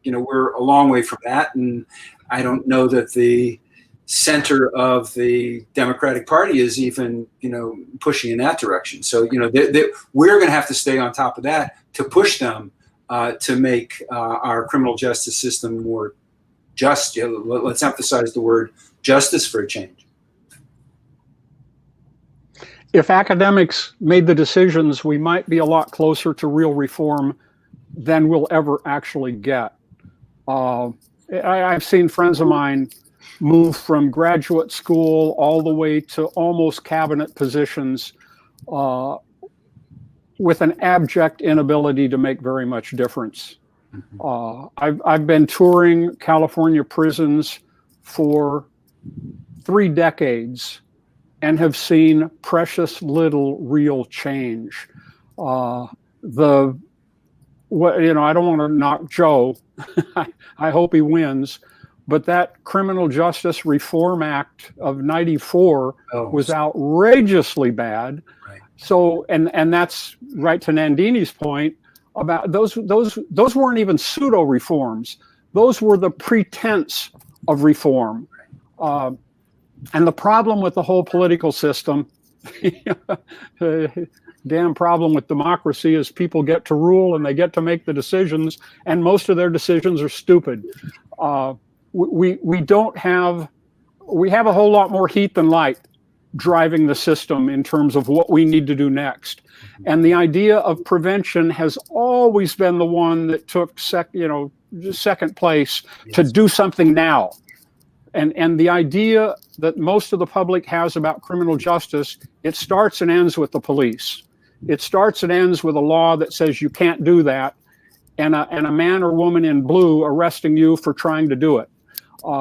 we're a long way from that, and I don't know that the center of the Democratic Party is even pushing in that direction. So we're going to have to stay on top of that to push them to make our criminal justice system more just. Let's emphasize the word justice for a change. If academics made the decisions, we might be a lot closer to real reform than we'll ever actually get. I've seen friends of mine move from graduate school all the way to almost cabinet positions with an abject inability to make very much difference. I've been touring California prisons for 3 decades and have seen precious little real change. I don't want to knock Joe. I hope he wins. But that Criminal Justice Reform Act of '94 was outrageously bad. Right. So, and that's right to Nandini's point about those weren't even pseudo reforms. Those were the pretense of reform. And the problem with the whole political system, damn problem with democracy, is people get to rule and they get to make the decisions, and most of their decisions are stupid. We have a whole lot more heat than light driving the system in terms of what we need to do next. And the idea of prevention has always been the one that took second place to do something now. And the idea that most of the public has about criminal justice, it starts and ends with the police. It starts and ends with a law that says you can't do that, and a man or woman in blue arresting you for trying to do it.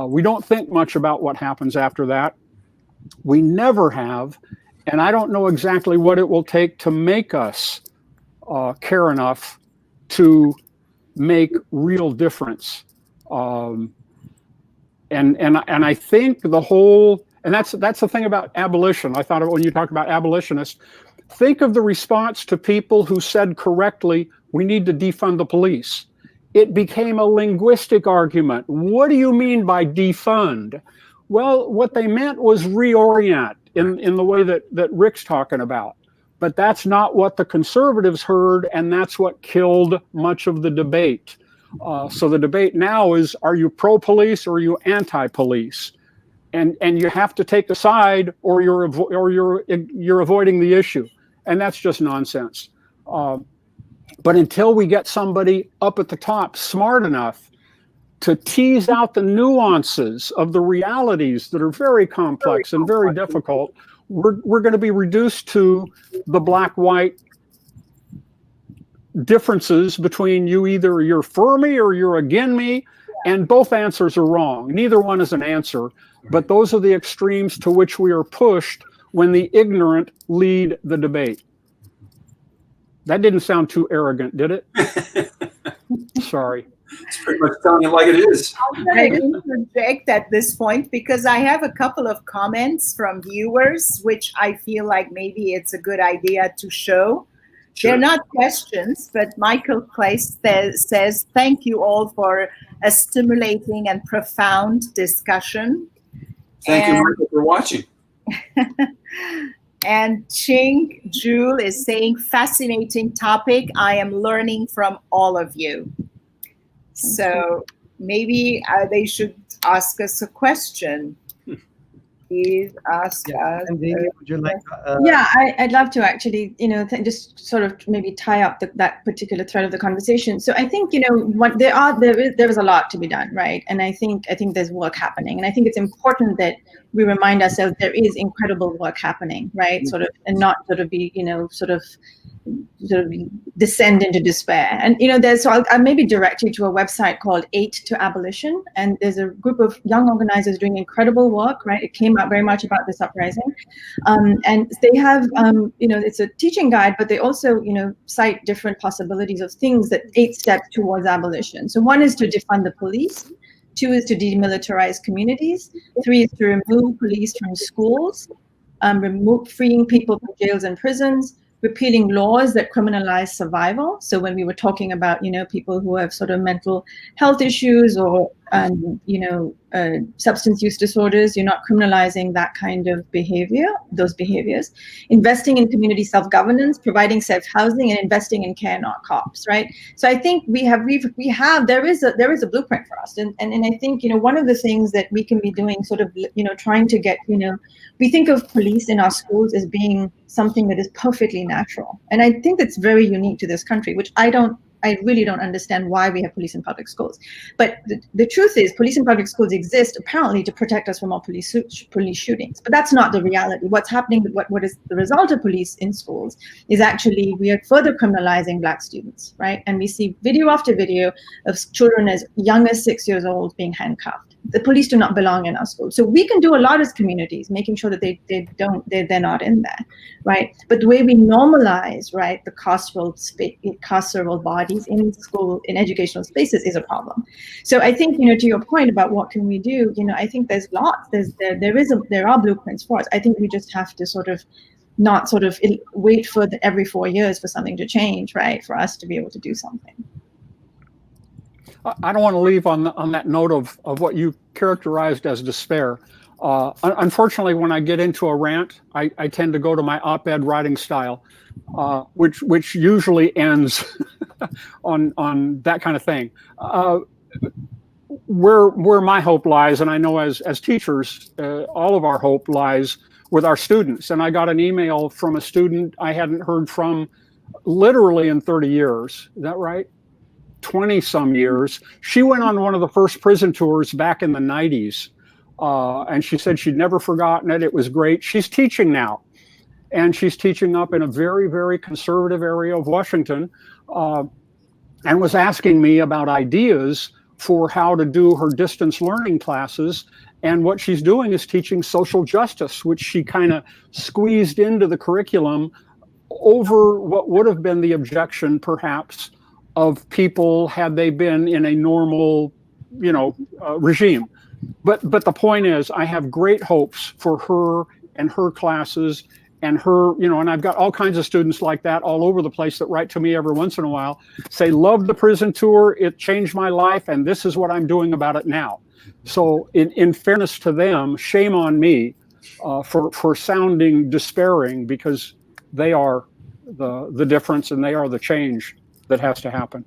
We don't think much about what happens after that. We never have, and I don't know exactly what it will take to make us care enough to make real difference. And I think the whole, and that's the thing about abolition. I thought when you talk about abolitionists, think of the response to people who said correctly, we need to defund the police. It became a linguistic argument. What do you mean by defund? Well, what they meant was reorient in the way that Rick's talking about. But that's not what the conservatives heard, and that's what killed much of the debate. So the debate now is, are you pro-police or are you anti-police? And you have to take a side, or you're avoiding the issue, and that's just nonsense. But until we get somebody up at the top smart enough to tease out the nuances of the realities that are very complex and very difficult, we're going to be reduced to the black-white differences between you're for me or you're against me, and both answers are wrong. Neither one is an answer, but those are the extremes to which we are pushed when the ignorant lead the debate. That didn't sound too arrogant, did it? Sorry. It's pretty much telling it like it is. I'm going to interject at this point because I have a couple of comments from viewers, which I feel like maybe it's a good idea to show. Sure. They're not questions, but Michael Clay says, thank you all for a stimulating and profound discussion. Thank you, Michael, for watching. And Ching Jul is saying, fascinating topic. I am learning from all of you. So maybe they should ask us a question. Please ask us. Nandini, would you like? Yeah, I'd love to actually, just sort of maybe tie up that particular thread of the conversation. So I think, what there is a lot to be done, right? And I think there's work happening, and I think it's important that we remind ourselves there is incredible work happening, right? Sort of, and not sort of be, sort of descend into despair. And so I'll maybe direct you to a website called 8 to Abolition, and there's a group of young organizers doing incredible work, right? It came out very much about this uprising, and they have it's a teaching guide, but they also cite different possibilities of things, that 8 steps towards abolition. So 1 is to defund the police, 2 is to demilitarize communities, 3 is to remove police from schools, freeing people from jails and prisons, repealing laws that criminalize survival. So when we were talking about, people who have sort of mental health issues or, substance use disorders, you're not criminalizing that kind of behavior, those behaviors. Investing in community self-governance, providing safe housing, and investing in care, not cops, right? So I think there is a blueprint for us. And I think, one of the things that we can be doing, sort of, trying to get, we think of police in our schools as being something that is perfectly natural. And I think that's very unique to this country, which I really don't understand why we have police in public schools. But the truth is, police in public schools exist apparently to protect us from all police shootings. But that's not the reality. What's happening, what is the result of police in schools is actually we are further criminalizing Black students, right? And we see video after video of children as young as 6 years old being handcuffed. The police do not belong in our schools. So we can do a lot as communities, making sure that they're not in there, right? But the way we normalize, right, the carceral bodies in school, in educational spaces is a problem. So I think, to your point about what can we do, I think there's lots. There are blueprints for us. I think we just have to sort of not sort of wait for every 4 years for something to change, right, for us to be able to do something. I don't want to leave on that note of what you characterized as despair. Unfortunately, when I get into a rant, I tend to go to my op-ed writing style, which usually ends on that kind of thing. Where my hope lies, and I know as teachers, all of our hope lies with our students. And I got an email from a student I hadn't heard from literally in 30 years. Is that right? 20 some years. She went on one of the first prison tours back in the 90s. And she said she'd never forgotten it. It was great. She's teaching now. And she's teaching up in a very, very conservative area of Washington, and was asking me about ideas for how to do her distance learning classes. And what she's doing is teaching social justice, which she kind of squeezed into the curriculum over what would have been the objection, perhaps, of people had they been in a normal, regime. But the point is, I have great hopes for her and her classes and her, and I've got all kinds of students like that all over the place that write to me every once in a while, say, love the prison tour, it changed my life, and this is what I'm doing about it now. So in fairness to them, shame on me for sounding despairing, because they are the difference and they are the change that has to happen.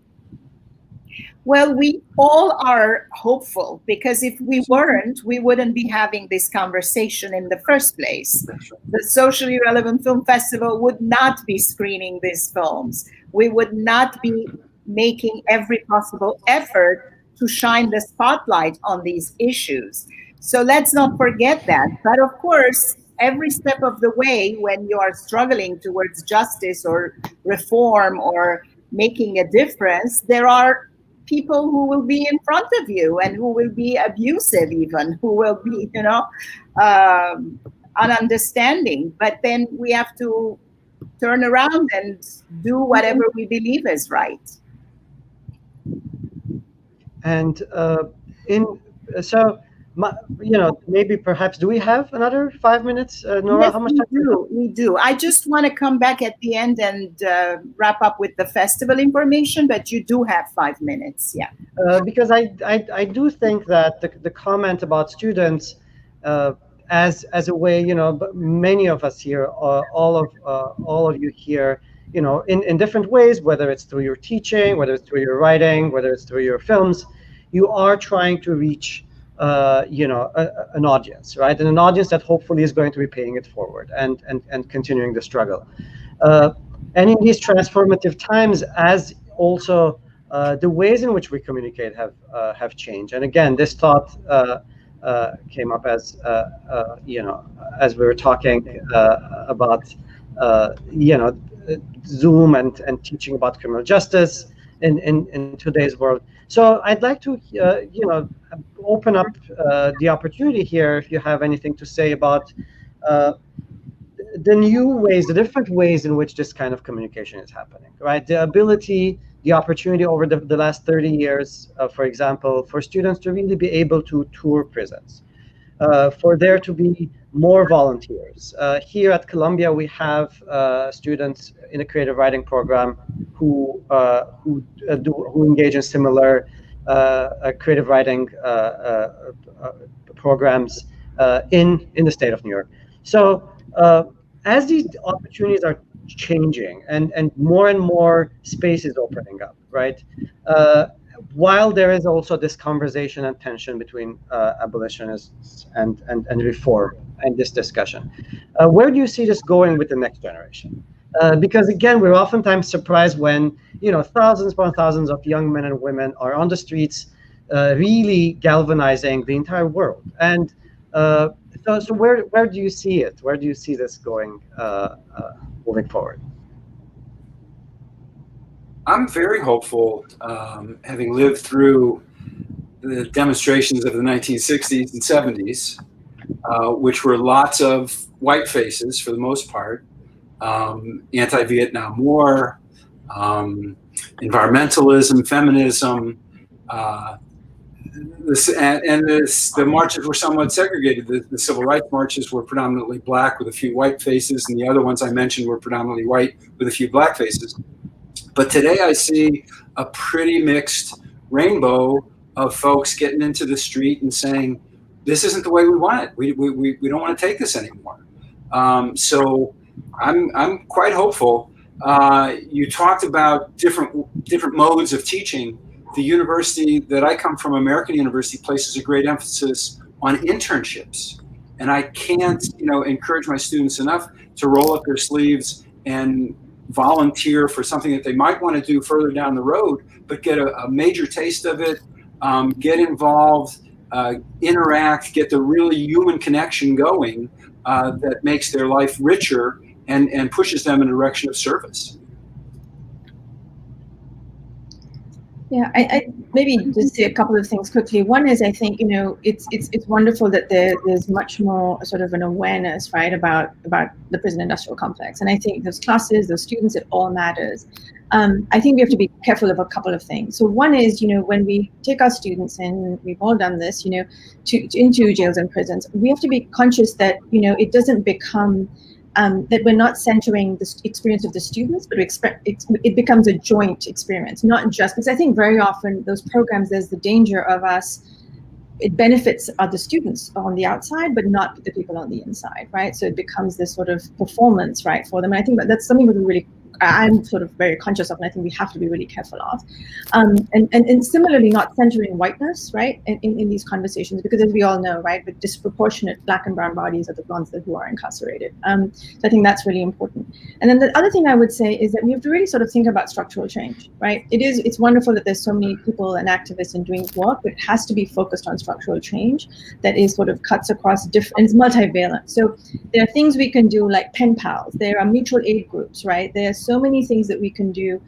Well, we all are hopeful, because if we weren't, we wouldn't be having this conversation in the first place. The Socially Relevant Film Festival would not be screening these films. We would not be making every possible effort to shine the spotlight on these issues. So let's not forget that. But of course, every step of the way, when you are struggling towards justice or reform or making a difference, there are people who will be in front of you and who will be abusive, even, who will be, ununderstanding. But then we have to turn around and do whatever we believe is right. And so, maybe perhaps, do we have another 5 minutes, Nora? Yes, How much time do we have? we do. I just want to come back at the end and wrap up with the festival information, but you do have 5 minutes. Yeah. Because I do think that the comment about students as a way, many of us here, all of you here, in different ways, whether it's through your teaching, whether it's through your writing, whether it's through your films, you are trying to reach an audience, right? And an audience that hopefully is going to be paying it forward and continuing the struggle. And in these transformative times, as also the ways in which we communicate have changed. And again, this thought came up as as we were talking about Zoom and teaching about criminal justice in today's world. So I'd like to open up the opportunity here, if you have anything to say about the new ways, the different ways in which this kind of communication is happening, right? The ability, the opportunity over the last 30 years, for example, for students to really be able to tour prisons, for there to be more volunteers. Here at Columbia, we have students in a creative writing program who engage in similar creative writing programs in the state of New York. So as these opportunities are changing and more space is opening up, right? While there is also this conversation and tension between abolitionists and reform and this discussion, where do you see this going with the next generation? Because again, we're oftentimes surprised when thousands upon thousands of young men and women are on the streets, really galvanizing the entire world. And so where do you see it? Where do you see this going moving forward? I'm very hopeful, having lived through the demonstrations of the 1960s and 70s, which were lots of white faces for the most part, anti-Vietnam War, environmentalism, feminism, the marches were somewhat segregated. The civil rights marches were predominantly black with a few white faces, and the other ones I mentioned were predominantly white with a few black faces. But today I see a pretty mixed rainbow of folks getting into the street and saying, this isn't the way we want it. We don't want to take this anymore. So I'm quite hopeful. You talked about different modes of teaching. The university that I come from, American University, places a great emphasis on internships. And I can't, encourage my students enough to roll up their sleeves and volunteer for something that they might want to do further down the road, but get a major taste of it, get involved, interact, get the really human connection going that makes their life richer and pushes them in a direction of service. Yeah, I maybe just say a couple of things quickly. One is, I think, it's wonderful that there's much more sort of an awareness, right, about the prison industrial complex. And I think those classes, those students, it all matters. I think we have to be careful of a couple of things. So one is, when we take our students, and we've all done this, into jails and prisons, we have to be conscious that, it doesn't become that we're not centering the experience of the students, but it becomes a joint experience, not just, because I think very often those programs, there's the danger of it benefits other students on the outside, but not the people on the inside, right? So it becomes this sort of performance, right, for them. And I think that's something that I'm sort of very conscious of, and I think we have to be really careful of. And similarly, not centering whiteness, right, in these conversations, because as we all know, right, with disproportionate Black and brown bodies are the ones who are incarcerated. So I think that's really important. And then the other thing I would say is that we have to really sort of think about structural change, right? It's wonderful that there's so many people and activists and doing work, but it has to be focused on structural change that is sort of cuts across different, it's multivalent. So there are things we can do like pen pals, there are mutual aid groups, right? There's so many things that we can do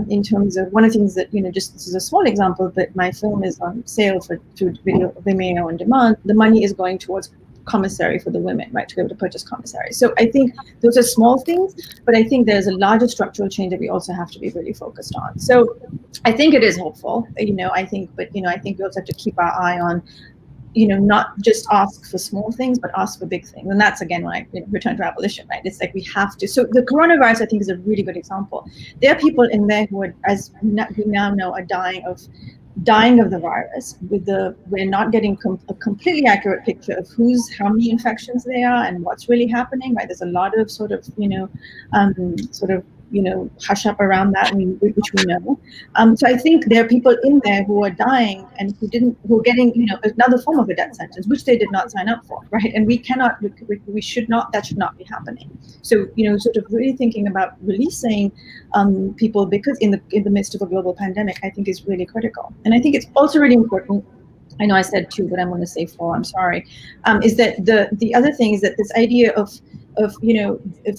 in terms of, one of the things that, just this is a small example, but my film is on sale through Vimeo on demand. The money is going towards commissary for the women, right, to be able to purchase commissary. So I think those are small things, but I think there's a larger structural change that we also have to be really focused on. So I think it is hopeful, I think we also have to keep our eye on, not just ask for small things, but ask for big things. And that's, again, when I return to abolition, right? It's like we have to. So the coronavirus, I think, is a really good example. There are people in there who are, as we now know, are dying of the virus. We're not getting a completely accurate picture of how many infections there are and what's really happening, right? There's a lot of sort of hush up around that, which we know. So I think there are people in there who are dying and who are getting, another form of a death sentence, which they did not sign up for, right? And we should not, that should not be happening. So, sort of really thinking about releasing people, because in the midst of a global pandemic, I think is really critical. And I think it's also really important, I know I said 2, but I'm going to say 4, I'm sorry, is that the other thing is that this idea of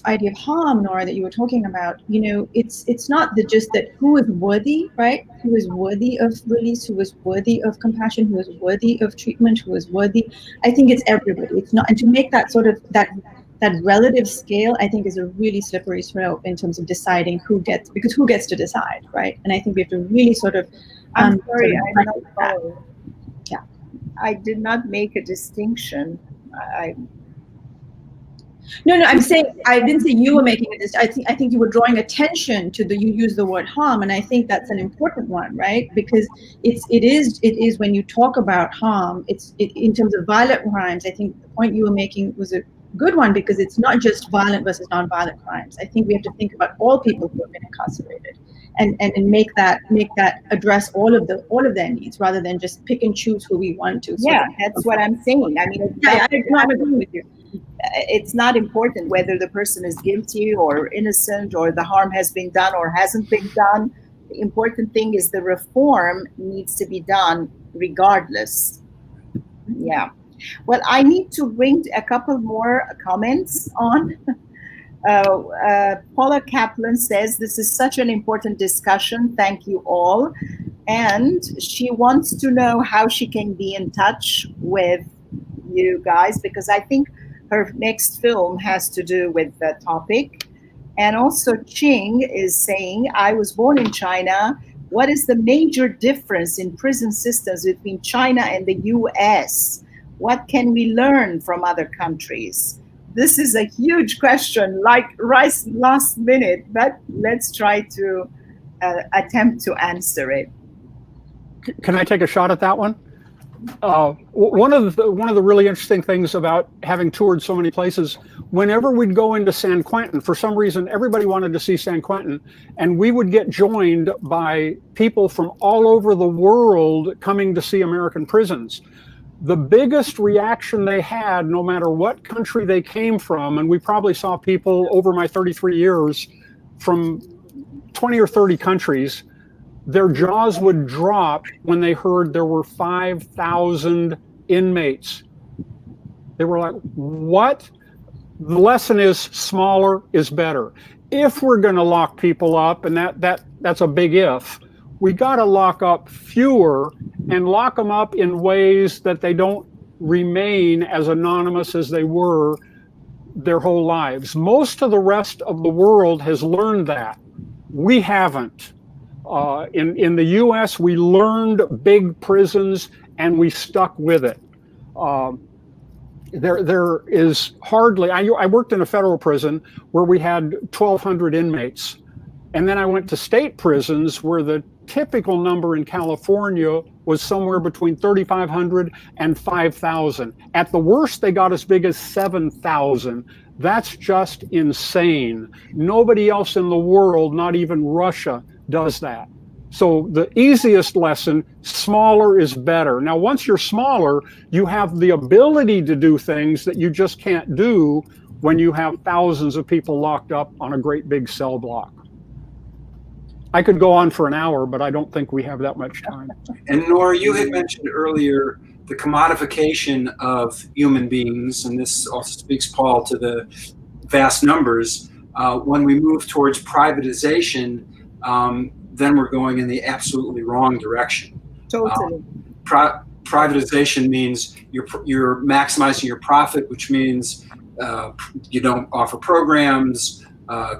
idea of harm, Nora, that you were talking about, it's not just that who is worthy, right? Who is worthy of release, who is worthy of compassion, who is worthy of treatment, who is worthy. I think it's everybody. It's not, and to make that sort of that relative scale, I think, is a really slippery slope in terms of deciding because who gets to decide, right? And I think we have to really sort of. I'm sorry, I'm not following. Yeah, I did not make a distinction. No, I'm saying, I didn't say you were making it. I think you were drawing attention to you use the word harm, and I think that's an important one, right? Because it is when you talk about harm, in terms of violent crimes. I think the point you were making was a good one, because it's not just violent versus non-violent crimes. I think we have to think about all people who have been incarcerated, and make that address all of their needs, rather than just pick and choose who we want to. Yeah, that's what I'm saying. I mean, I'm agreeing with you. It's not important whether the person is guilty or innocent, or the harm has been done or hasn't been done. The important thing is the reform needs to be done regardless. Yeah. Well, I need to bring a couple more comments on. Paula Kaplan says, this is such an important discussion. Thank you all. And she wants to know how she can be in touch with you guys, because I think her next film has to do with the topic. And also Ching is saying, I was born in China. What is the major difference in prison systems between China and the US? What can we learn from other countries? This is a huge question, like right last minute, but let's try to attempt to answer it. Can I take a shot at that one? One of the really interesting things about having toured so many places, whenever we'd go into San Quentin, for some reason, everybody wanted to see San Quentin, and we would get joined by people from all over the world coming to see American prisons. The biggest reaction they had, no matter what country they came from, and we probably saw people over my 33 years from 20 or 30 countries, their jaws would drop when they heard there were 5,000 inmates. They were like, what? The lesson is smaller is better. If we're going to lock people up, and that's a big if, we got to lock up fewer and lock them up in ways that they don't remain as anonymous as they were their whole lives. Most of the rest of the world has learned that. We haven't. In the US, we learned big prisons and we stuck with it. There is hardly, I worked in a federal prison where we had 1,200 inmates. And then I went to state prisons where the typical number in California was somewhere between 3,500 and 5,000. At the worst, they got as big as 7,000. That's just insane. Nobody else in the world, not even Russia, does that. So the easiest lesson, smaller is better. Now, once you're smaller, you have the ability to do things that you just can't do when you have thousands of people locked up on a great big cell block. I could go on for an hour, but I don't think we have that much time. And Nora, you had mentioned earlier the commodification of human beings, and this also speaks, Paul, to the vast numbers. When we move towards privatization, then we're going in the absolutely wrong direction. Totally. privatization means you're maximizing your profit, which means you don't offer programs,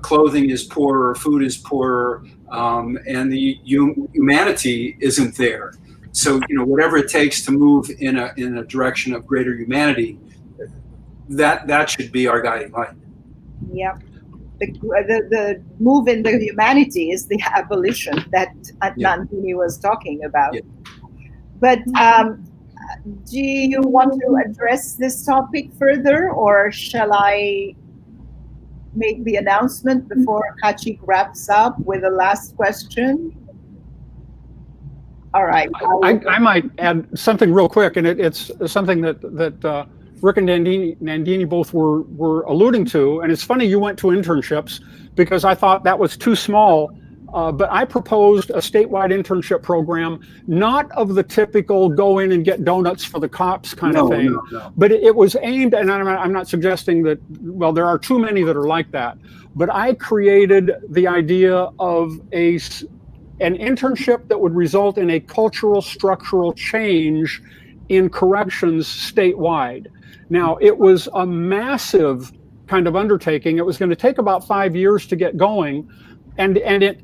clothing is poorer, food is poorer, and the humanity isn't there. So, whatever it takes to move in a direction of greater humanity, that should be our guiding light. Yeah. The move in the humanity is the abolition that Nandini was talking about. Yeah. But do you want to address this topic further, or shall I make the announcement before Khatchig wraps up with the last question? All right. I might add something real quick, and it's something that Rick and Nandini both were alluding to. And it's funny you went to internships, because I thought that was too small. But I proposed a statewide internship program, not of the typical go in and get donuts for the cops kind of thing, but it was aimed, and I'm not suggesting that, well, there are too many that are like that, but I created the idea of an internship that would result in a cultural structural change in corrections statewide. Now, it was a massive kind of undertaking. It was going to take about 5 years to get going, and it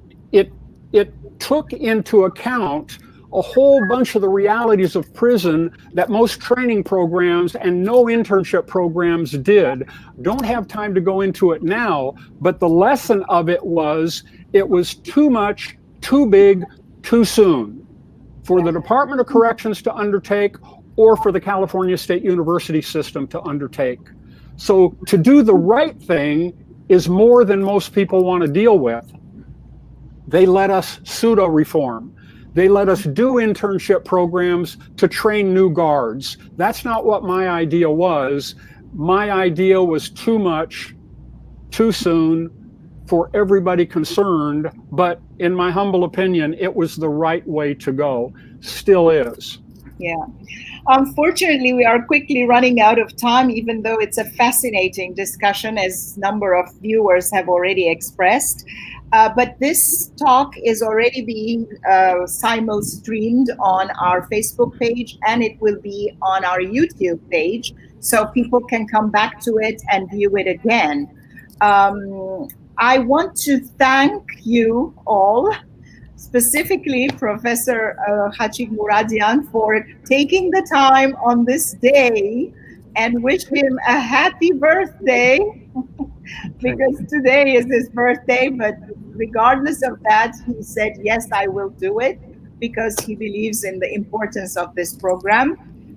took into account a whole bunch of the realities of prison that most training programs and no internship programs did. Don't have time to go into it now, but the lesson of it was too much, too big, too soon for the Department of Corrections to undertake, or for the California State University system to undertake. So to do the right thing is more than most people want to deal with. They let us pseudo-reform. They let us do internship programs to train new guards. That's not what my idea was. My idea was too much, too soon for everybody concerned, but in my humble opinion, it was the right way to go. Still is. Yeah. Unfortunately, we are quickly running out of time, even though it's a fascinating discussion, as a number of viewers have already expressed. But this talk is already being simul-streamed on our Facebook page, and it will be on our YouTube page, so people can come back to it and view it again. I want to thank you all, specifically Professor Khatchig Mouradian, for taking the time on this day, and wish him a happy birthday, because today is his birthday. But regardless of that, he said, yes, I will do it, because he believes in the importance of this program.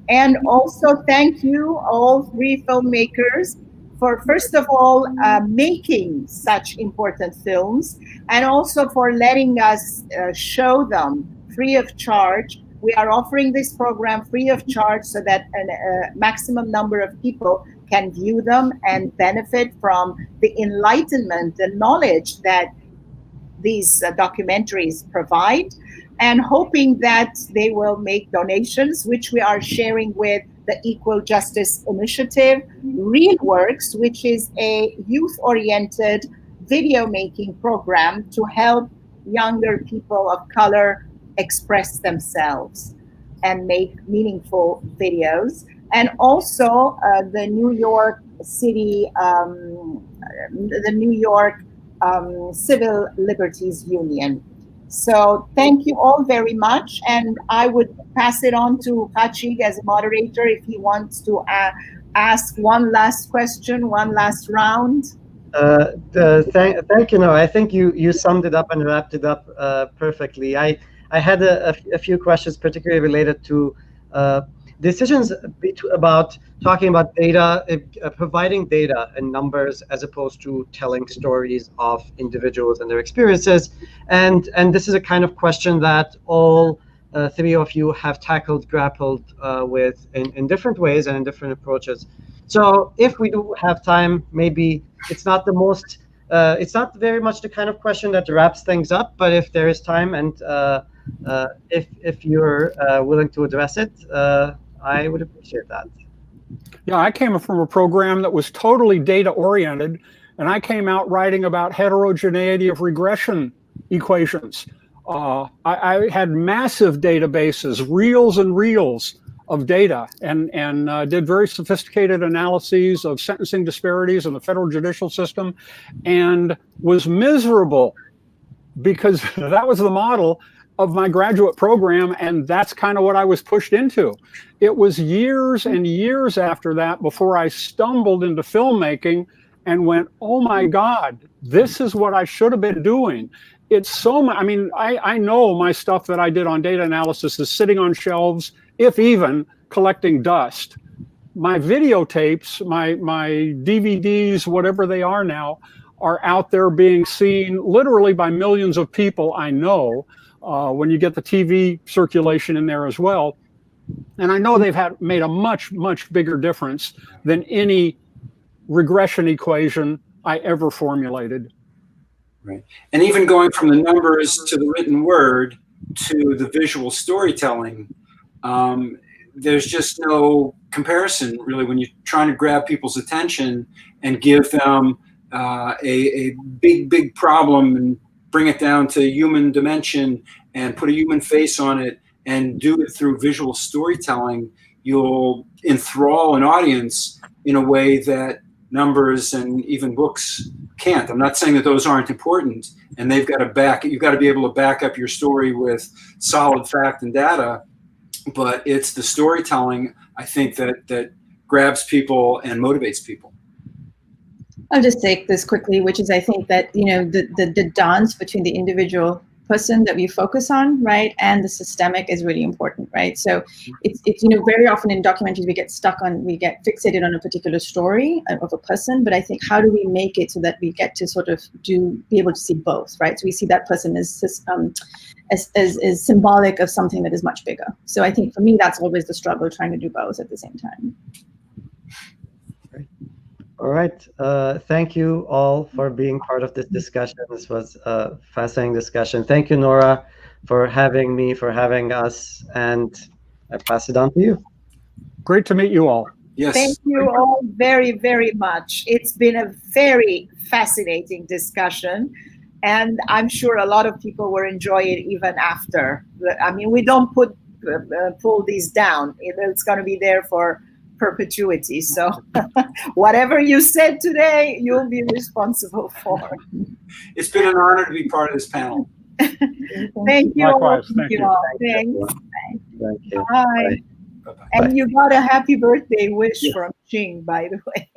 And also thank you, all three filmmakers, for, first of all, making such important films, and also for letting us show them free of charge. We are offering this program free of charge so that a maximum number of people can view them and benefit from the enlightenment and knowledge that these documentaries provide, and hoping that they will make donations, which we are sharing with the Equal Justice Initiative, RealWorks, which is a youth-oriented video-making program to help younger people of color express themselves and make meaningful videos. And also the New York City, the New York Civil Liberties Union. So thank you all very much, and I would pass it on to Khatchig as a moderator if he wants to ask one last question, one last round. Thank you. No, I think you summed it up and wrapped it up perfectly. I had a few questions, particularly related to decisions about talking about data, providing data and numbers as opposed to telling stories of individuals and their experiences. And this is a kind of question that all three of you have grappled with in different ways and in different approaches. So if we do have time, maybe it's not the most, it's not very much the kind of question that wraps things up, but if there is time and if you're willing to address it, I would appreciate that. Yeah, I came from a program that was totally data-oriented, and I came out writing about heterogeneity of regression equations. I had massive databases, reels and reels of data and did very sophisticated analyses of sentencing disparities in the federal judicial system, and was miserable because that was the model of my graduate program, and that's kind of what I was pushed into. It was years and years after that before I stumbled into filmmaking and went, oh my God, this is what I should have been doing. It's so much. I mean, I know my stuff that I did on data analysis is sitting on shelves, if even collecting dust. My videotapes, my DVDs, whatever they are now, are out there being seen literally by millions of people, I know, when you get the TV circulation in there as well. And I know they've made a much, much bigger difference than any regression equation I ever formulated. Right. And even going from the numbers to the written word to the visual storytelling, there's just no comparison really when you're trying to grab people's attention and give them a big problem and bring it down to human dimension and put a human face on it and do it through visual storytelling. You'll enthrall an audience in a way that numbers and even books can't. I'm not saying that those aren't important, and you've got to be able to back up your story with solid fact and data, but it's the storytelling, I think, that grabs people and motivates people. I'll just take this quickly, which is I think that, you know, the dance between the individual person that we focus on, right, and the systemic is really important, right? So it's you know, very often in documentaries we get fixated on a particular story of a person, but I think how do we make it so that we get to sort of be able to see both, right? So we see that person as symbolic of something that is much bigger. So I think for me that's always the struggle, trying to do both at the same time. All right. Thank you all for being part of this discussion. This was a fascinating discussion. Thank you, Nora, for having me, for having us, and I pass it on to you. Great to meet you all. Yes. Thank you all very, very much. It's been a very fascinating discussion, and I'm sure a lot of people will enjoy it even after. I mean, we don't pull these down. It's going to be there for perpetuity. So whatever you said today, you'll be responsible for. It's been an honor to be part of this panel. Thank you. Likewise. Thank you all. Thanks. Thank you. Bye. Bye-bye. And you got a happy birthday wish from Ching, by the way.